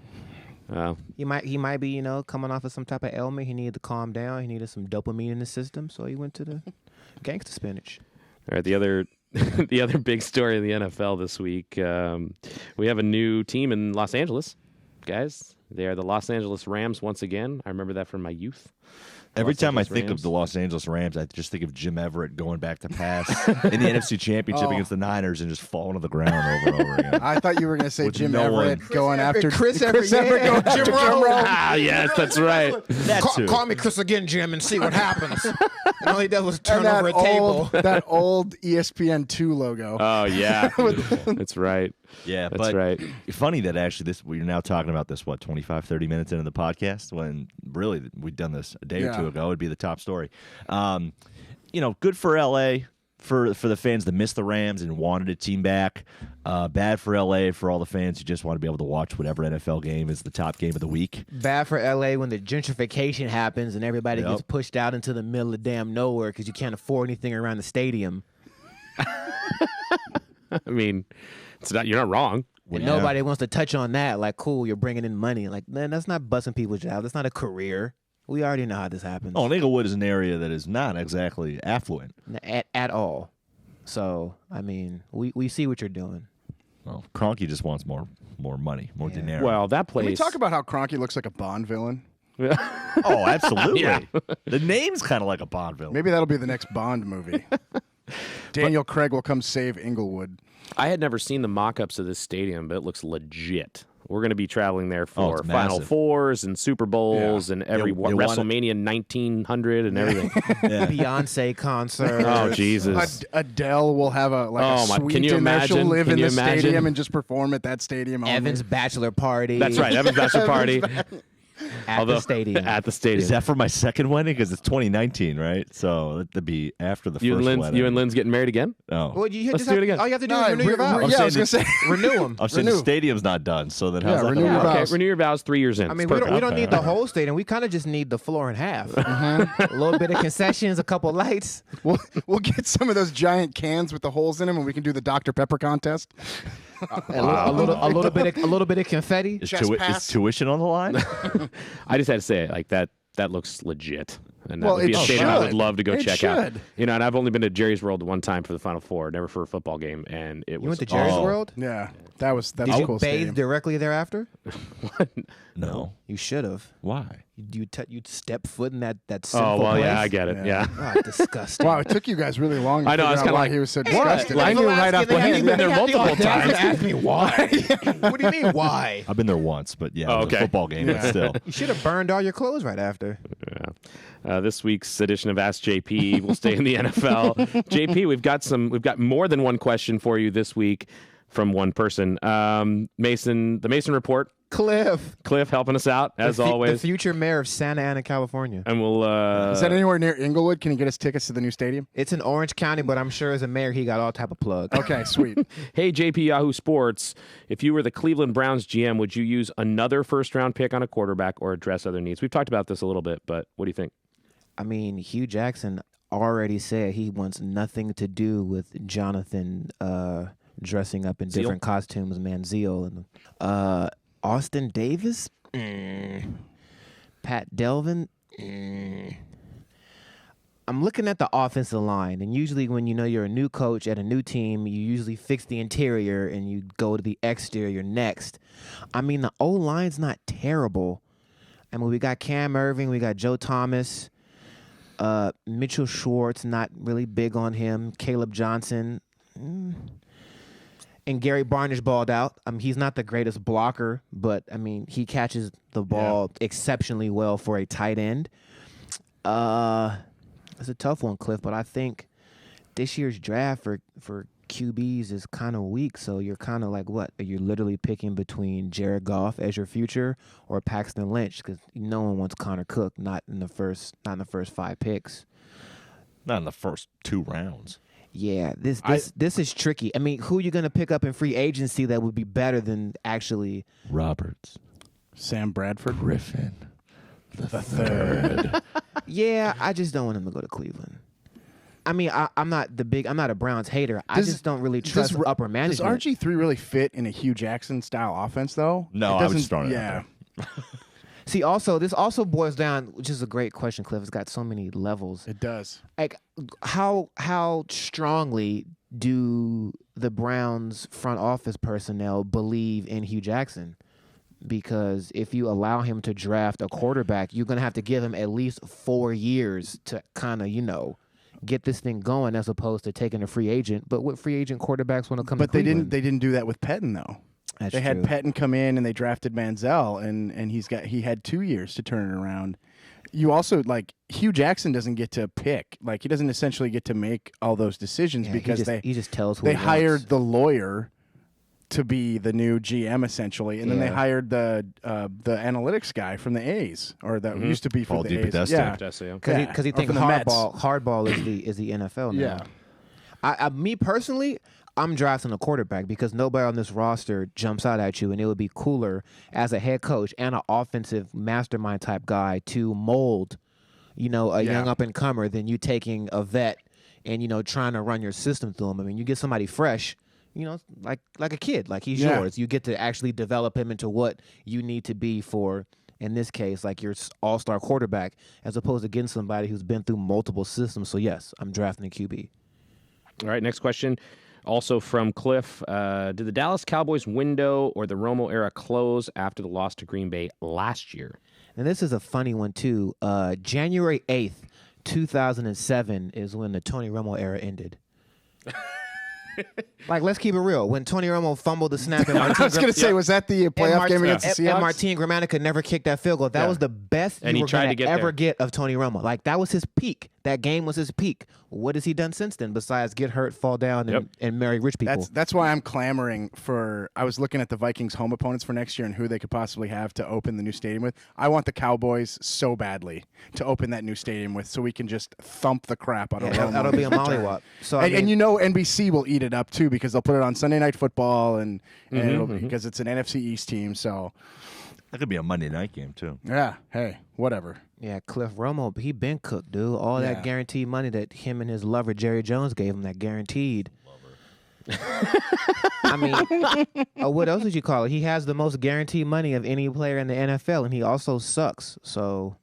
he might be, coming off of some type of ailment. He needed to calm down. He needed some dopamine in the system, so he went to the gangster spinach. All right, the other big story in the NFL this week, we have a new team in Los Angeles, guys. They are the Los Angeles Rams once again. I remember that from my youth. Every time I think of the Los Angeles Rams, I just think of Jim Everett going back to pass in the NFC Championship against the Niners and just falling to the ground over and over again. I thought you were going to say With Jim no Everett one. going after Chris Everett going after Jim Rome. Ah, yes, that's right. Call me Chris again, Jim, and see what happens. And all he did was turn And over a table. that old ESPN2 logo. Oh, yeah. That's right. Yeah, That's but right. funny that actually we're now talking about this, 25, 30 minutes into the podcast, when really we'd done this a day or two ago. It would be the top story. Good for LA, for the fans that missed the Rams and wanted a team back. Bad for LA for all the fans who just want to be able to watch whatever NFL game is the top game of the week. Bad for LA when the gentrification happens and everybody gets pushed out into the middle of damn nowhere because you can't afford anything around the stadium. I mean, you're not wrong. And nobody wants to touch on that. Like, cool, you're bringing in money. Like, man, that's not busting people's jobs. That's not a career. We already know how this happens. Oh, and Inglewood is an area that is not exactly affluent. At all. So, I mean, we see what you're doing. Well, Kroenke just wants more money, more dinero. Well, that Can we place. talk about how Kroenke looks like a Bond villain? Oh, absolutely. Yeah. The name's kind of like a Bond villain. Maybe that'll be the next Bond movie. Daniel Craig will come save Inglewood. I had never seen the mock-ups of this stadium, but it looks legit. We're going to be traveling there for it's Final massive. Fours and Super Bowls and every they want it. WrestleMania 1900 and everything. Beyonce concert. Oh, Jesus. Adele will have a Oh, my- suite can you in there. She'll imagine? live Can in you the imagine? stadium and just perform at that stadium. only. Evan's bachelor party. That's right. Evan's bachelor party. At the stadium. At the stadium. Is that for my second wedding? Because it's 2019, right? So that'd be after the you first and wedding. Lynn's getting married again? Oh. Well, you Let's just do have, it again. all you have to do No, is renew your vows. yeah, I was gonna say. Renew them. I'm saying the Renew. stadium's not done, so then how's that renew gonna your work? vows. Okay, renew your vows 3 years in. I mean, It's we perfect. don't need the whole stadium. We kind of just need the floor in half. A little bit of concessions, a couple lights. We'll get some of those giant cans with the holes in them, and we can do the Dr. Pepper contest. A little bit of confetti. Is, Chest pass. is tuition on the line? I just had to say it, like that looks legit. And that Well, would be it a stadium I would should. love to go It check out. should. You know, and I've only been to Jerry's World one time for the Final Four, never for a football game, and it was You went to Jerry's Oh. World? Yeah, that's Did a you cool bathe stadium. directly thereafter? No. You should have. Why? You'd step foot in that Oh, sinful well, place. yeah, I get it. Yeah. Oh, disgusting. Wow, it took you guys really long to I know, I figure was out kinda why like, he was so what? disgusted. Like, I knew right off the They hand. been there had the multiple audacity to times. Ask me why? What do you mean why? I've been there once, but yeah, Oh, it was okay. a football game, but still. You should have burned all your clothes right after. This week's edition of Ask JP will stay in the NFL. JP, we've got more than one question for you this week from one person. Mason, the Mason Report. Cliff Helping us out as always. The future mayor of Santa Ana, California. And we'll Is that anywhere near Inglewood? Can you get us tickets to the new stadium? It's in Orange County, but I'm sure as a mayor he got all type of plugs. Okay, sweet. Hey, JP Yahoo Sports, if you were the Cleveland Browns GM, would you use another first-round pick on a quarterback or address other needs? We've talked about this a little bit, but what do you think? I mean, Hugh Jackson already said he wants nothing to do with Jonathan dressing up in Zeal? different costumes, Manziel, and Austin Davis, Pat Delvin. I'm looking at the offensive line, and usually when you know you're a new coach at a new team, you usually fix the interior and you go to the exterior next. I mean, the O-line's not terrible. I mean, we got Cam Irving, we got Joe Thomas. Mitchell Schwartz, not really big on him. Caleb Johnson. And Gary Barnidge balled out. I mean, he's not the greatest blocker, but, I mean, he catches the ball exceptionally well for a tight end. It's a tough one, Cliff, but I think this year's draft for QBs is kind of weak, so you're kind of like, what? Are you literally picking between Jared Goff as your future or Paxton Lynch? Because no one wants Connor Cook, not in the first 5 picks. Not in the first 2 rounds. Yeah, this is tricky. I mean, who are you going to pick up in free agency that would be better than actually Roberts. Sam Bradford. Griffin. The third. Yeah, I just don't want him to go to Cleveland. I mean, I'm not a Browns hater. I just don't really trust upper management. Does RG3 really fit in a Hugh Jackson style offense though? No, It I would doesn't- just throw it out Yeah. there. See, this also boils down, which is a great question, Cliff. It's got so many levels. It does. Like, how strongly do the Browns front office personnel believe in Hugh Jackson? Because if you allow him to draft a quarterback, you're going to have to give him at least 4 years to kind of, get this thing going as opposed to taking a free agent. But what free agent quarterbacks want to come But to they Cleveland? didn't do that with Pettin though. That's They had true. Pettin come in and they drafted Manziel and he had 2 years to turn it around. You also Hugh Jackson doesn't get to pick. Like he doesn't essentially get to make all those decisions Yeah, because he just tells who they he hired wants. the lawyer to be the new GM essentially, and then they Yeah. hired the analytics guy from the A's or that used to be from Paul the A's. DePodesta. Yeah. Because he Or thinks from the Mets. hardball is the NFL now. Yeah. Me personally, I'm drafting a quarterback because nobody on this roster jumps out at you, and it would be cooler as a head coach and an offensive mastermind type guy to mold, a young up and comer than you taking a vet and trying to run your system through him. I mean, you get somebody fresh. Like a kid, like he's yours. You get to actually develop him into what you need to be for in this case, like your all-star quarterback, as opposed to getting somebody who's been through multiple systems. So, yes, I'm drafting a QB. All right, next question. Also from Cliff, did the Dallas Cowboys window or the Romo era close after the loss to Green Bay last year? And this is a funny one, too. January 8th, 2007 is when the Tony Romo era ended. Like, let's keep it real. When Tony Romo fumbled the snap, and I was going to say, was that the playoff game against the Seahawks? And Martin Gramatica never kicked that field goal. That was the best and you he were tried going to to ever there. get of Tony Romo. Like, that was his peak. That game was his peak. What has he done since then besides get hurt, fall down, and marry rich people? That's why I'm clamoring for. I was looking at the Vikings' home opponents for next year and who they could possibly have to open the new stadium with. I want the Cowboys so badly to open that new stadium with, so we can just thump the crap out of Romo. That'll be a mollywop. So and you know NBC will eat it up too because they'll put it on Sunday Night Football and it'll be, because it's an NFC East team. So That could be a Monday night game too. yeah, hey, whatever. yeah, Cliff Romo, he been cooked, dude. All that guaranteed money that him and his lover Jerry Jones gave him, that guaranteed. I mean, what else would you call it? He has the most guaranteed money of any player in the NFL, and he also sucks. So,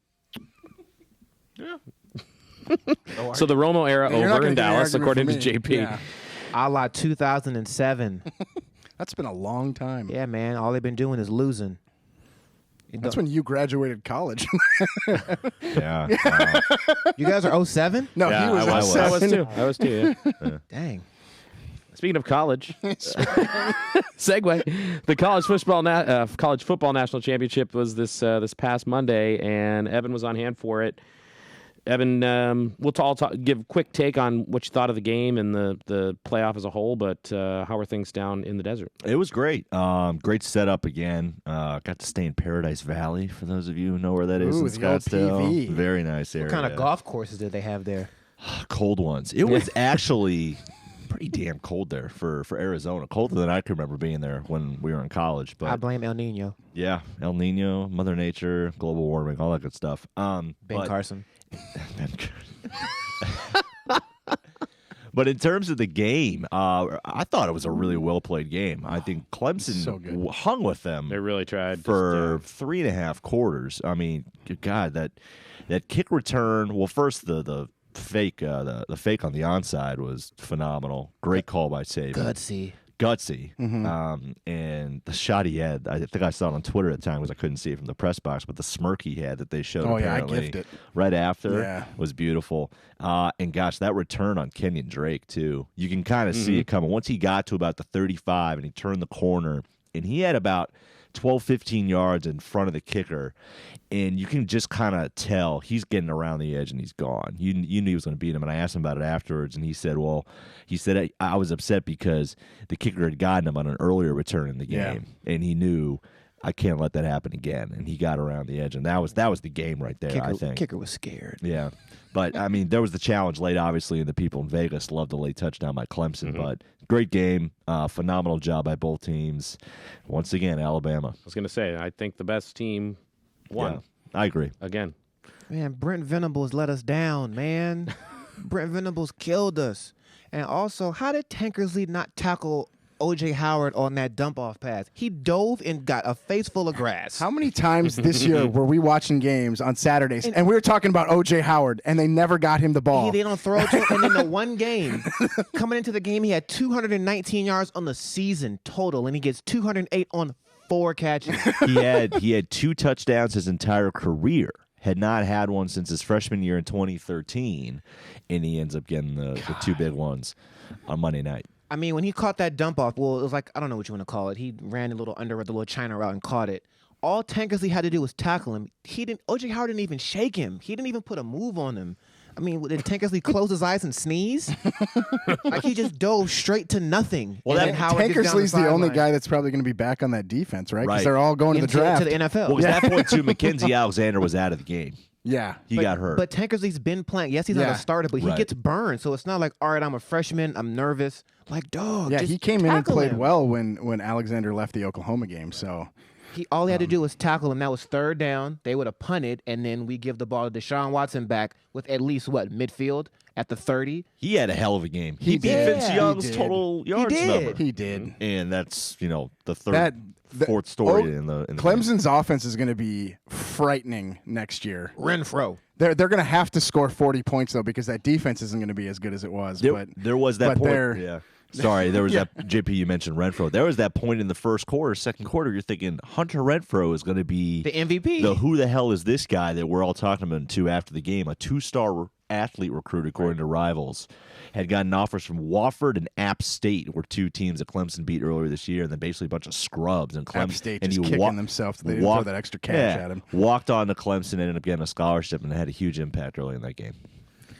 So the Romo era You're not over gonna in get an Dallas, argument according to from me. JP. Yeah. a la 2007. That's been a long time. Yeah, man. All they've been doing is losing. That's when you graduated college. Yeah. You guys are 07? No, Yeah, he was. I was 07. too. I was too, yeah. Dang. Speaking of college, segue. The college football national championship was this past Monday, and Evan was on hand for it. Evan, we'll give a quick take on what you thought of the game and the playoff as a whole, but how are things down in the desert? It was great. Great setup again. Got to stay in Paradise Valley, for those of you who know where that is in Ooh, the old Scottsdale. PV. Very nice area. What kind of golf courses did they have there? Cold ones. It was actually pretty damn cold there for Arizona. Colder than I can remember being there when we were in college. But I blame El Nino. yeah, El Nino, Mother Nature, global warming, all that good stuff. Ben Carson. But in terms of the game, I thought it was a really well played game. I think Clemson So good. hung with them. They really tried For 3.5 quarters. I mean, good God, that kick return. Well, first the fake on the onside was phenomenal. Great call by Saban. Gutsy. And the shot he had, I think I saw it on Twitter at the time because I couldn't see it from the press box, but the smirk he had that they showed Oh, yeah, I apparently gifted it. right after was beautiful. And gosh, that return on Kenyon Drake too. You can kind of see it coming. Once he got to about the 35 and he turned the corner, and he had about 12, 15 yards in front of the kicker, and you can just kind of tell he's getting around the edge and he's gone. You knew he was going to beat him, and I asked him about it afterwards, and he said, I was upset because the kicker had gotten him on an earlier return in the game, and he knew I can't let that happen again, and he got around the edge, and that was the game right there, I think. Kicker was scared. Yeah. But, I mean, there was the challenge late, obviously, and the people in Vegas loved the late touchdown by Clemson. But great game. Phenomenal job by both teams. Once again, Alabama. I was going to say, I think the best team won. Yeah, I agree. Again. Man, Brent Venables let us down, man. Brent Venables killed us. And also, how did Tankersley not tackle O.J. Howard on that dump-off pass? He dove and got a face full of grass. How many times this year were we watching games on Saturdays and we were talking about O.J. Howard and they never got him the ball? They don't throw it to him. And in the one game, coming into the game, he had 219 yards on the season total, and he gets 208 on 4 catches. He had 2 touchdowns his entire career. Had not had one since his freshman year in 2013, and he ends up getting the 2 big ones on Monday night. I mean, when he caught that dump off, well, it was like, I don't know what you want to call it. He ran a little under the little China route and caught it. All Tankersley had to do was tackle him. O.J. Howard didn't even shake him. He didn't even put a move on him. I mean, did Tankersley close his eyes and sneeze? Like, he just dove straight to nothing. Well, and then Howard gets down Tankersley's the only sideline. guy that's probably going to be back on that defense, right? Because Right. they're all going to the draft. To the NFL. Well, at that point, too, Mackenzie Alexander was out of the game. Yeah. He got hurt. But Tankersley's been playing. Yes, he's not Yeah. a starter, but he Right. gets burned. So it's not like, all right, I'm a freshman, I'm nervous. Like, dog, Yeah, just he came in and tackle played him. well when Alexander left the Oklahoma game. So All he had to do was tackle him. That was 3rd down. They would have punted, and then we give the ball to Deshaun Watson back with at least, midfield at the 30. he had a hell of a game. He beat did. Vince He Young's did. total yards did. number. he did. And that's, the That fourth story in the Clemson's offense is going to be frightening next year. Renfro. They're going to have to score 40 points though, because that defense isn't going to be as good as it was. There was that point. Yeah. Sorry, there was that JP. You mentioned Renfro. There was that point in the second quarter. You're thinking Hunter Renfro is going to be the MVP. Who the hell is this guy that we're all talking about too after the game? A 2-star athlete recruit, according to Rivals, had gotten offers from Wofford and App State, were two teams that Clemson beat earlier this year, and then basically a bunch of scrubs. And Clemson, App State just kicking themselves. They didn't throw that extra cash at him. Walked on to Clemson, ended up getting a scholarship, and had a huge impact early in that game.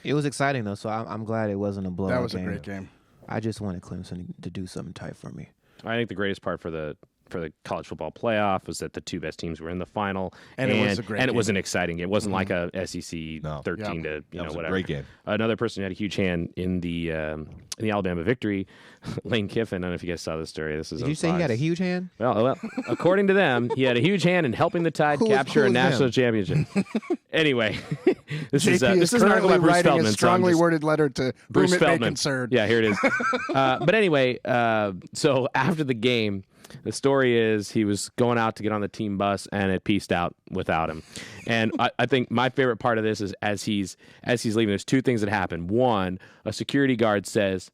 It was exciting though, so I'm glad it wasn't a blowout. That was a great game. I just wanted Clemson to do something tight for me. I think the greatest part for the college football playoff was that the two best teams were in the final, and it was a great game. It was an exciting game. It wasn't like a SEC 13 to whatever. A great game. Another person who had a huge hand in the Alabama victory, Lane Kiffin. I don't know if you guys saw this story. This is Did you say he had a huge hand? Well, according to them, he had a huge hand in helping the Tide capture a national championship. Anyway, this is an article about Bruce writing Feldman. A strongly worded letter to Bruce whom it Feldman. may concern. Yeah, here it is. But anyway, so after the game, the story is he was going out to get on the team bus, and it pieced out without him. And I think my favorite part of this is as he's leaving, there's two things that happen. One, a security guard says,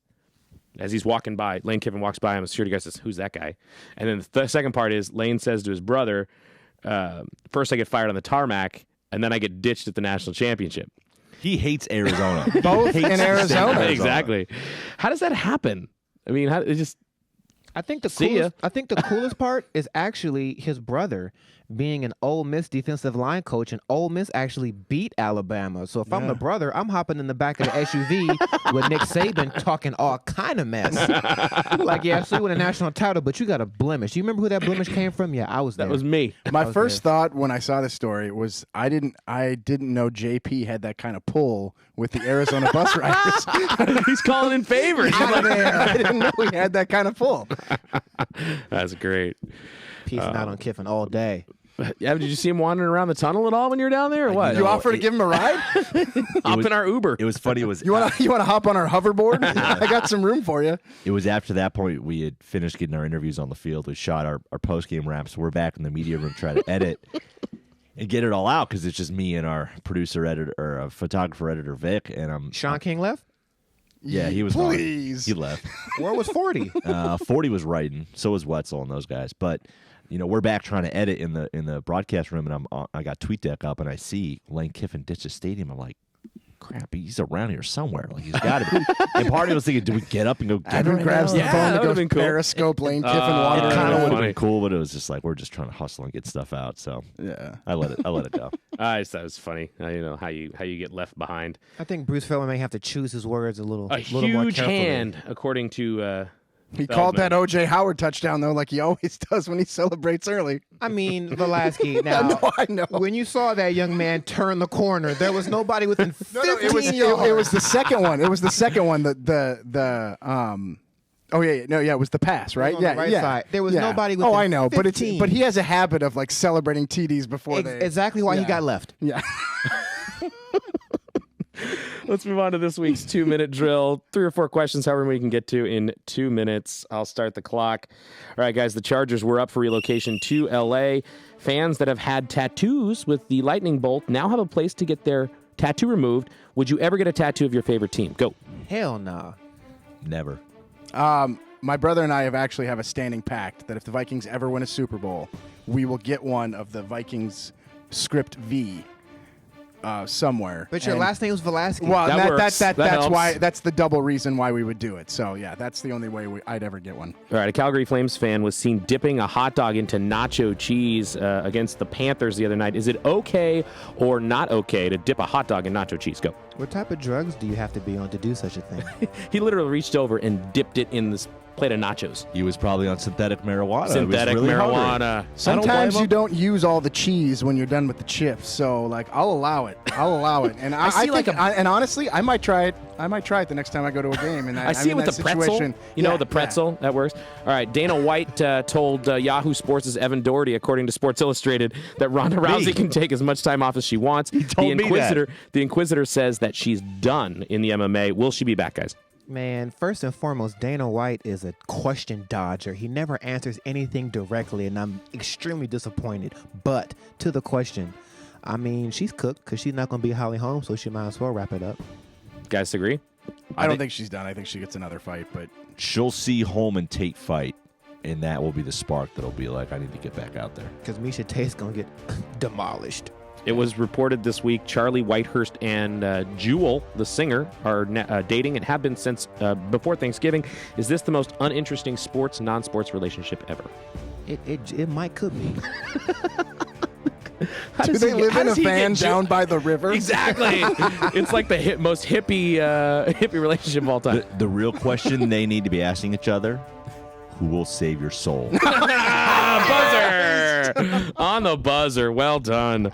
as he's walking by, Lane Kiffin walks by him, a security guard says, "Who's that guy?" And then the second part is Lane says to his brother, first I get fired on the tarmac, and then I get ditched at the national championship. He hates Arizona. Both in Arizona. Exactly. How does that happen? I mean, I think the coolest part is actually his brother being an Ole Miss defensive line coach, and Ole Miss actually beat Alabama. So if I'm the brother, I'm hopping in the back of the SUV with Nick Saban talking all kind of mess. Like, yeah, so you win a national title, but you got a blemish. You remember who that blemish came from? Yeah, I was there. That was me. My first thought when I saw this story was I didn't know JP had that kind of pull with the Arizona bus riders. He's calling in favors. I didn't know he had that kind of pull. That's great. Piecing out on Kiffin all day. Yeah, did you see him wandering around the tunnel at all when you were down there, or what? You offer to give him a ride? Hop in our Uber. It was funny. You want to hop on our hoverboard? I got some room for you. It was after that point we had finished getting our interviews on the field. We shot our post-game wraps. We're back in the media room trying to edit and get it all out because it's just me and our photographer editor Vic, and Sean King left? Yeah, he was Please. He left. Where was 40? 40 was writing. So was Wetzel and those guys. But we're back trying to edit in the broadcast room, and I got TweetDeck up, and I see Lane Kiffin ditch the stadium. I'm like, crap, he's around here somewhere. Like, he's got to be. And part of me was thinking, do we get up and go get him? Evan grabs the phone that and would've goes been cool. Periscope Lane Kiffin wandering It kind of around. would have been cool, but it was just like we're just trying to hustle and get stuff out. So Yeah. I let it go. I just thought it was funny. How you get left behind. I think Bruce Feldman may have to choose his words a little more Huge carefully. hand, according to. He called that O.J. Howard touchdown, though, like he always does when he celebrates early. I mean, Velasquez, now, I know. when you saw that young man turn the corner, there was nobody within 15 it was the second one. It was the second one. It was the pass, right? On the right side. There was nobody within Oh, I know, 15. but he has a habit of like celebrating TDs before they. Exactly why he got left. Yeah. Let's move on to this week's 2-minute drill. 3 or 4 questions, however many we can get to in 2 minutes. I'll start the clock. All right, guys, the Chargers were up for relocation to L.A. Fans that have had tattoos with the lightning bolt now have a place to get their tattoo removed. Would you ever get a tattoo of your favorite team? Go. Hell nah. Never. My brother and I have a standing pact that if the Vikings ever win a Super Bowl, we will get one of the Vikings script V. Somewhere. But your last name was Velasquez. Well, That that's helps. why. That's the double reason why we would do it. So yeah, that's the only way I'd ever get one. All right, a Calgary Flames fan was seen dipping a hot dog into nacho cheese against the Panthers the other night. Is it okay or not okay to dip a hot dog in nacho cheese? Go. What type of drugs do you have to be on to do such a thing? He literally reached over and dipped it in this plate of nachos. He was probably on synthetic marijuana. Synthetic He was really marijuana. hungry. Sometimes you don't use all the cheese when you're done with the chips. So like, I'll allow it. And and honestly, I might try it. I might try it the next time I go to a game. And I see it with the pretzel. The pretzel. That works. All right. Dana White told Yahoo Sports' Evan Doherty, according to Sports Illustrated, that Ronda Rousey can take as much time off as she wants. He told me that. The Inquisitor says that she's done in the MMA. Will she be back, guys? Man, first and foremost, Dana White is a question dodger. He never answers anything directly, and I'm extremely disappointed. But to the question, I mean, she's cooked because she's not going to be Holly Holm, so she might as well wrap it up. Guys agree? I don't think she's done. I think she gets another fight, but She'll see Holm and Tate fight, and that will be the spark that'll be like, I need to get back out there. Because Misha Tate's going to get demolished. It was reported this week Charlie Whitehurst and Jewel, the singer, are dating and have been since before Thanksgiving. Is this the most uninteresting non-sports relationship ever? It might could be. do they live in a van down by the river? Exactly. It's like the most hippie relationship of all time. The real question they need to be asking each other, who will save your soul? Buzzer! On the buzzer. Well done.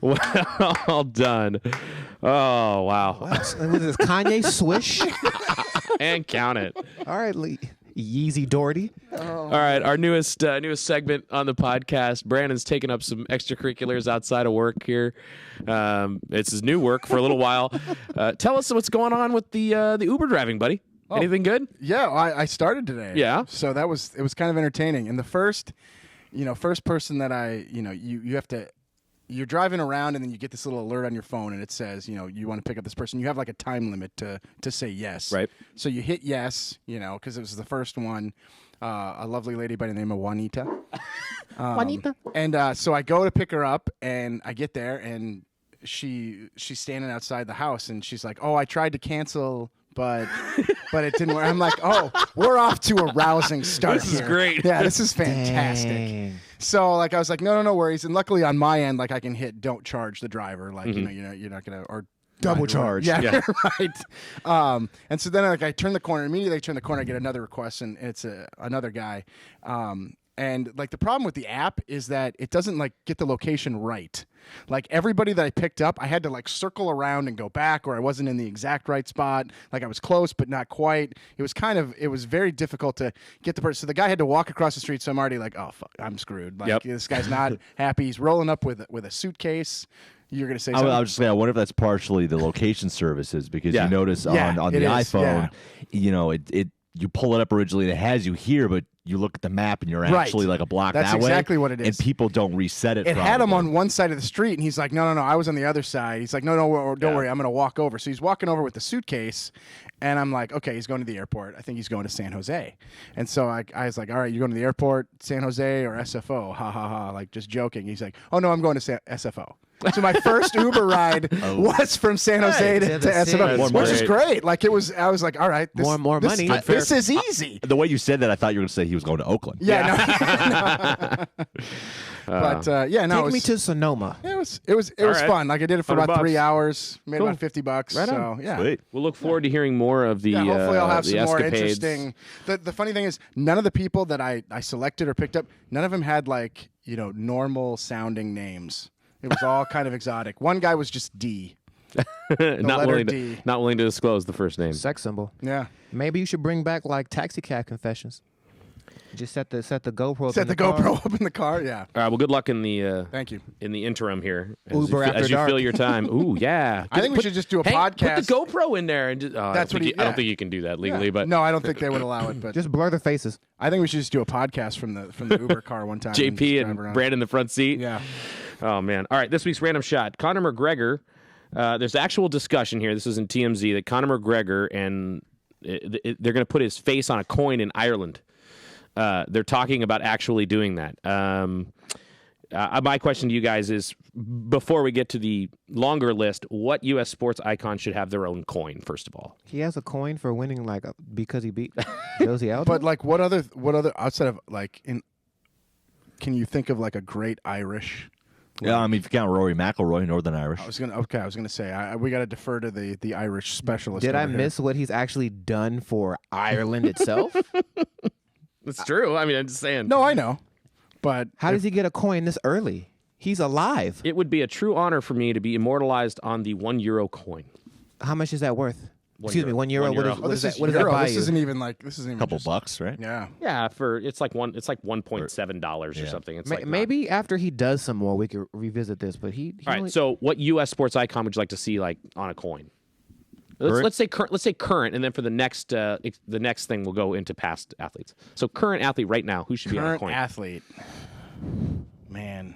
Well done. Oh, wow. Was this Kanye Swish? And count it. All right, Yeezy Doherty. All right, our newest segment on the podcast. Brandon's taking up some extracurriculars outside of work here. It's his new work for a little while. Tell us what's going on with the Uber driving, buddy. Anything good? Yeah, I started today. Yeah. So it was kind of entertaining. And the first person that you have to. You're driving around and then you get this little alert on your phone and it says, you want to pick up this person. You have like a time limit to say yes. Right. So you hit yes, because it was the first one, a lovely lady by the name of Juanita. Juanita. And so I go to pick her up and I get there and she's standing outside the house and she's like, oh, I tried to cancel, but it didn't work. I'm like, oh, we're off to a rousing start. This is great. Yeah, this is fantastic. Dang. So I was like, no worries. And luckily on my end, I can hit don't charge the driver. Like, you're not gonna or Double charge. Yeah, right. And so then I turn the corner. Immediately I turn the corner, I get another request, and it's another guy. And the problem with the app is that it doesn't get the location right. Like everybody that I picked up, I had to circle around and go back, or I wasn't in the exact right spot. Like I was close, but not quite. It was very difficult to get the person. So the guy had to walk across the street. So I'm already like, oh fuck, I'm screwed. This guy's not happy. He's rolling up with a suitcase. You're gonna say something? I was just saying, I wonder if that's partially the location services because you notice on the iPhone, you pull it up originally and it has you here, but you look at the map and you're actually a block That's that way. That's exactly what it is. And people don't reset it. It had him on one side of the street, and he's like, no, I was on the other side. He's like, no, don't worry, I'm going to walk over. So he's walking over with the suitcase, and I'm like, okay, he's going to the airport. I think he's going to San Jose. And so I was like, all right, you're going to the airport, San Jose, or SFO? Ha, ha, ha, just joking. He's like, oh, no, I'm going to SFO. So my first Uber ride was from San Jose to SFO, which is great. I was like, all right, this, more money. This is easy. The way you said that, I thought you were going to say he was going to Oakland. Yeah. No. But Take me to Sonoma. It was fun. I did it for about 3 hours, made about $50. Right so on. yeah. Sweet. We'll look forward to hearing more of the hopefully I'll have the some more escapades. interesting. The funny thing is, none of the people that I selected or picked up, none of them had normal sounding names. It was all kind of exotic. One guy was just D. Not willing to disclose the first name. Sex symbol. Yeah. Maybe you should bring back taxi cab confessions. Just set the GoPro. Set the GoPro up in the car. Yeah. All right. Well, good luck in the. Thank you. In the interim here, Uber after as you dark. fill your time. Ooh, yeah. I think we should just do a podcast. Put the GoPro in there and just. That's what I don't think you can do that legally, but no, I don't think they would allow it. But Just blur the faces. I think we should just do a podcast from the Uber car one time. JP and Brandon in the front seat. Yeah. Oh man! All right, this week's random shot: Conor McGregor. There's actual discussion here. This is in TMZ that Conor McGregor and they're going to put his face on a coin in Ireland. They're talking about actually doing that. My question to you guys is, before we get to the longer list, what U.S. sports icon should have their own coin? First of all, he has a coin for winning because he beat Josie Aldo. But what other outside of can you think of a great Irish? Yeah, I mean, if you count Rory McIlroy, Northern Irish. I was gonna say we got to defer to the Irish specialist. Did I here. miss what he's actually done for Ireland itself? it's true. I mean, I'm just saying. No, I know, but how does he get a coin this early? He's alive. It would be a true honor for me to be immortalized on the €1 coin. How much is that worth? Excuse me, €1. €1. What is that? What Euro. does that buy This you? isn't even a Couple bucks, right? Yeah. Yeah, it's like $1.7 or something. It's maybe after he does some more, we could revisit this. But he all right. So, what U.S. sports icon would you like to see on a coin? Let's say current, and then for the next thing we'll go into past athletes. So current athlete right now, who should be on a coin? Current athlete. Man,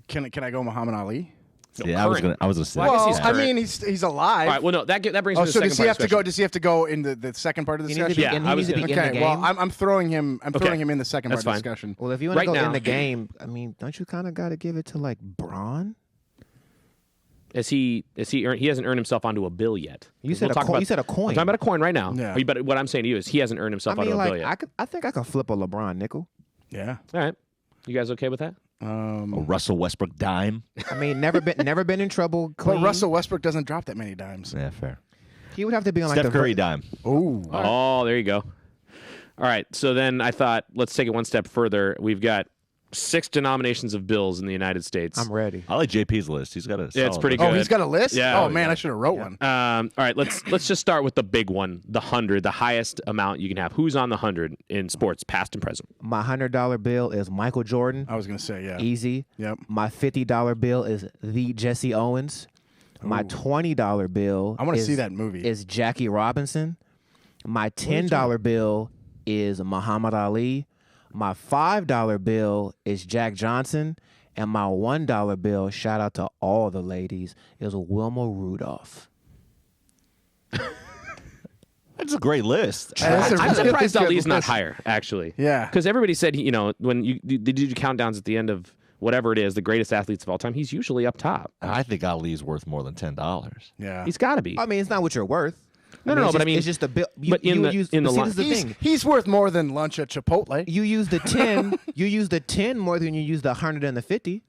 can I go Muhammad Ali? No, Yeah, current. I was gonna say. Well, I guess Well, he's I current. mean, he's alive. All right. Well, no, that brings Oh, me to so the does second he part have to of the go? Does he have to go in the second part of the He needs to discussion? be, Yeah, and he needs to be in the Okay. game. Well, I'm throwing him. I'm throwing him in the second That's part fine. of the discussion. Well, if you want Right to go now- in the game, I mean, don't you kind of got to give it to like Braun? He hasn't earned himself onto a bill yet. You said We'll talk you said a coin. I'm talking about a coin right now. Yeah. But what I'm saying to you is he hasn't earned himself I mean, onto a bill like yet. I think I could flip a LeBron nickel. Yeah. All right. You guys okay with that? A Russell Westbrook dime. I mean, never been in trouble. But Clean. Russell Westbrook doesn't drop that many dimes. Yeah, fair. he would have to be on like Steph the Curry dime. Ooh. Oh, there you go. All right. So then I thought, let's take it one step further. We've got 6 denominations of bills in the United States. I'm ready. I like JP's list. He's got a. Yeah, it's solid pretty list. good. Oh, he's got a list. Yeah. Oh man, I should have wrote one. All right. Let's just start with the big one, the 100, the highest amount you can have. Who's on the 100 in sports, past and present? My $100 bill is Michael Jordan. I was gonna say yeah. Easy. Yep. My $50 bill is the Jesse Owens. My $20 bill. I want to is- see that movie. Is Jackie Robinson. My $10 bill is Muhammad Ali. My $5 bill is Jack Johnson. And my $1 bill, shout out to all the ladies, is Wilma Rudolph. That's a great list. That's a I'm really surprised good Ali's not list. higher, actually. Yeah. Because everybody said, when they do countdowns at the end of whatever it is, the greatest athletes of all time, he's usually up top. I think Ali's worth more than $10. Yeah. He's got to be. I mean, it's not what you're worth. No, it's but just- I mean- it's just a bill. but in the see, line- this is the thing. He's worth more than lunch at Chipotle. You use the 10. You use the 10 more than you use the 100 and the 50.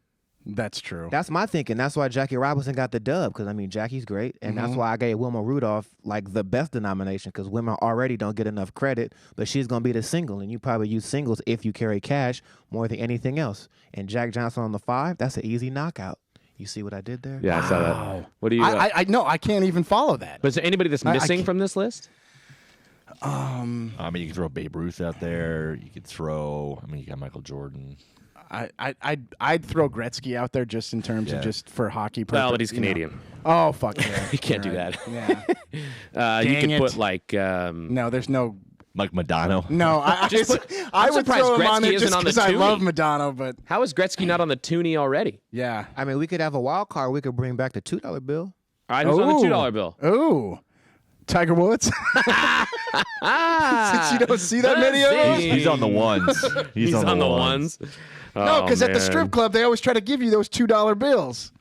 That's true. That's my thinking. That's why Jackie Robinson got the dub, because I mean Jackie's great, and that's why I gave Wilma Rudolph like the best denomination, because women already don't get enough credit, but she's gonna be the single, and you probably use singles if you carry cash more than anything else. And Jack Johnson on the 5, that's an easy knockout. You see what I did there? Yeah, I saw that. What do you? I know. I can't even follow that. but is there anybody that's I missing can't- from this list? I mean, you can throw Babe Ruth out there. You could throw. I mean, you got Michael Jordan. I'd throw Gretzky out there just in terms Yeah. of just for hockey purposes. Well, but he's you know. Canadian. Oh fuck yeah. You can't do You're right. that. Yeah. You Dang could it. put like. No, there's no. Mike Madonna. No, I Just put- I I'm would surprised throw him on Gretzky it isn't just on the because I love Toonie. Madonna, but How is Gretzky not on the toonie already? yeah. I mean, we could have a wild card. We could bring back the $2 bill. All right, who's on the $2 bill? Ooh. Tiger Woods. Ah, Since you don't see that many of those. He's on the ones. He's on the ones. No, Oh, because at the man. strip club they always try to give you those $2 bills.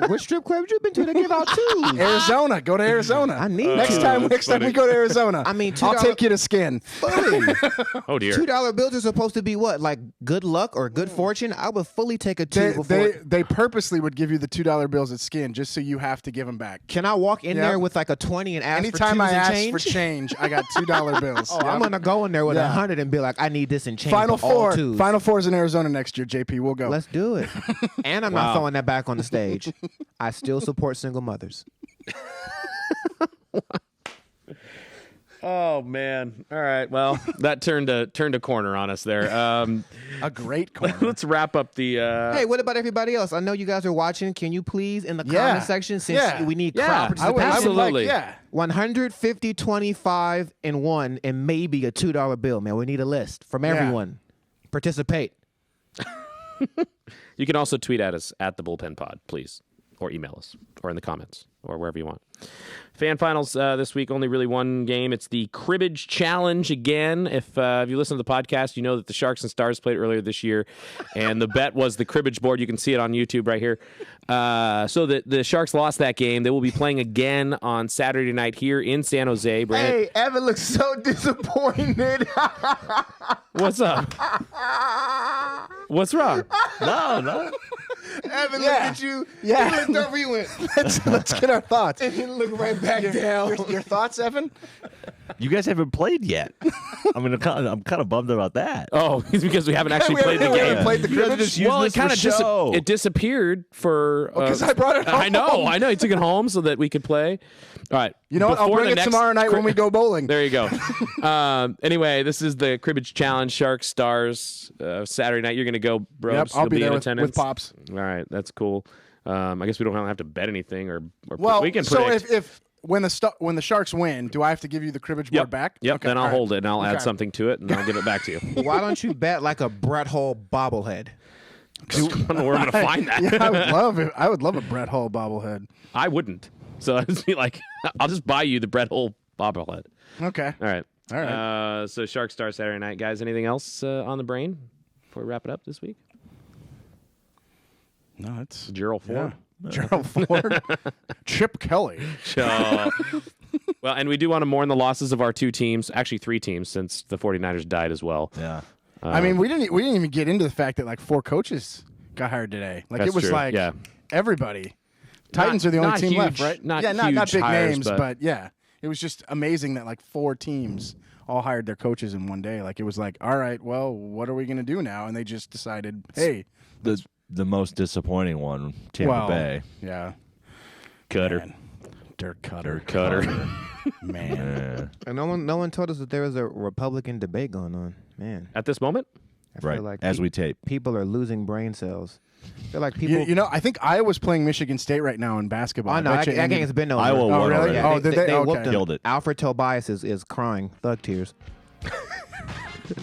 Which strip club you been to? They give out twos. Arizona, go to Arizona. I need next to. time. Next time funny. we go to Arizona, I mean, I'll $2 take you to Skin. Oh dear. $2 bills are supposed to be what, like good luck or good fortune? I would fully take a 2 They, before. they purposely would give you the $2 bills at Skin just so you have to give them back. Can I walk in Yep. there with like a 20 and ask Anytime for I twos and ask change? for change, I got $2 bills. Oh, I'm Yep. gonna go in there with Yeah. 100 and be like, I need this in change. Final for all four. twos. Final fours in Arizona next year. JP, we'll go. Let's do it. And I'm Wow. not throwing that back on the stage. I still support single mothers. Oh man. All right. Well, that turned a corner on us there. A great corner. Let's wrap up the. Hey, what about everybody else? I know you guys are watching. Can you please in the Yeah. comment section, since Yeah. we need Yeah, crowd I would- participation, absolutely. yeah. 150, 25, and 1, and maybe a $2 bill, man. We need a list from everyone. Participate. You can also tweet at us at the Bullpen Pod, please, or email us, or in the comments, or wherever you want. Fan finals this week, only really one game. It's the Cribbage Challenge again. If you listen to the podcast, you know that the Sharks and Stars played earlier this year, and the bet was the cribbage board. You can see it on YouTube right here. So the Sharks lost that game. They will be playing again on Saturday night here in San Jose. Brandon, Hey, Evan looks so disappointed. what's up? What's wrong? No. Evan Yeah. looked at you. Yeah. He looked over, he went, Let's get our thoughts. and he looked right back down. Your thoughts, Evan? You guys haven't played yet. I mean, I'm kind of bummed about that. Oh, it's because we haven't actually We played the haven't- we game. haven't played the You guys cribbage? just used Well, this it kind of for show. it disappeared for. Because I brought it home. I know. You took it home so that we could play. All right. You know what? I'll Before bring the it next tomorrow night when we go bowling. There you go. Anyway, this is the Cribbage Challenge, Sharks Stars. Saturday night, you're going to go, bro. Yep, I'll be there in with attendance. Pops. All right, that's cool. I guess we don't have to bet anything or Well, we can so predict. if when the Sharks win, do I have to give you the cribbage board back? Yep. Okay, Then I'll all right. hold it and I'll add Okay. something to it and I'll give it back to you. Why don't you bet like a Brett Hull bobblehead? I don't know where I'm going to find that. Yeah, I would love a Brett Hull bobblehead. I wouldn't. So I'd be like, I'll just buy you the Brett Hull bobblehead. Okay. All right. All right. So Shark Star Saturday night, guys. Anything else on the brain before we wrap it up this week? No, it's Gerald Ford. Gerald Ford, Chip Kelly. Well, and we do want to mourn the losses of our two teams, actually three teams, since the 49ers died as well. Yeah. I mean, we didn't even get into the fact that like 4 coaches got hired today. Like That's it was true. like Yeah. everybody. Titans are the only not team left, huge- right? not yeah, not huge big hires, names, but yeah, it was just amazing that like 4 teams all hired their coaches in one day. Like it was like, all right, well, what are we gonna do now? And they just decided, hey, The most disappointing one, Tampa Bay. yeah, Cutter. man. Dirk Cutter, man. And no one told us that there was a Republican debate going on. Man, At this moment? I feel Right. like As we tape. people are losing brain cells. I feel like people. You know, I think Iowa's playing Michigan State right now in basketball. Oh no, bet that you game's been over. Iowa Oh, won really? already. Yeah, Oh, did they? whooped Okay. them. Killed it. Alfred Tobias is crying thug tears.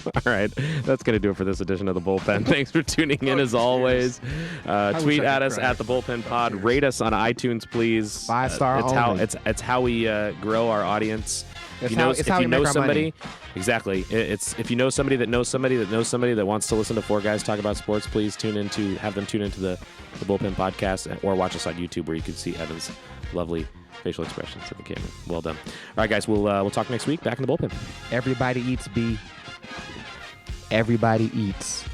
All right. That's going to do it for this edition of The Bullpen. Thanks for tuning in as always. Tweet wish I at could us cry. at The Bullpen Pod. Rate us on iTunes, please. 5-star only. It's how we grow our audience. It's If how- you know, it's if how you we know make our somebody, money. exactly. It's if you know somebody that knows somebody that knows somebody that wants to listen to 4 guys talk about sports, please have them tune into the Bullpen podcast or watch us on YouTube where you can see Evan's lovely facial expressions at the camera. Well done. All right, guys. We'll talk next week. Back in the bullpen. Everybody eats B. Everybody eats.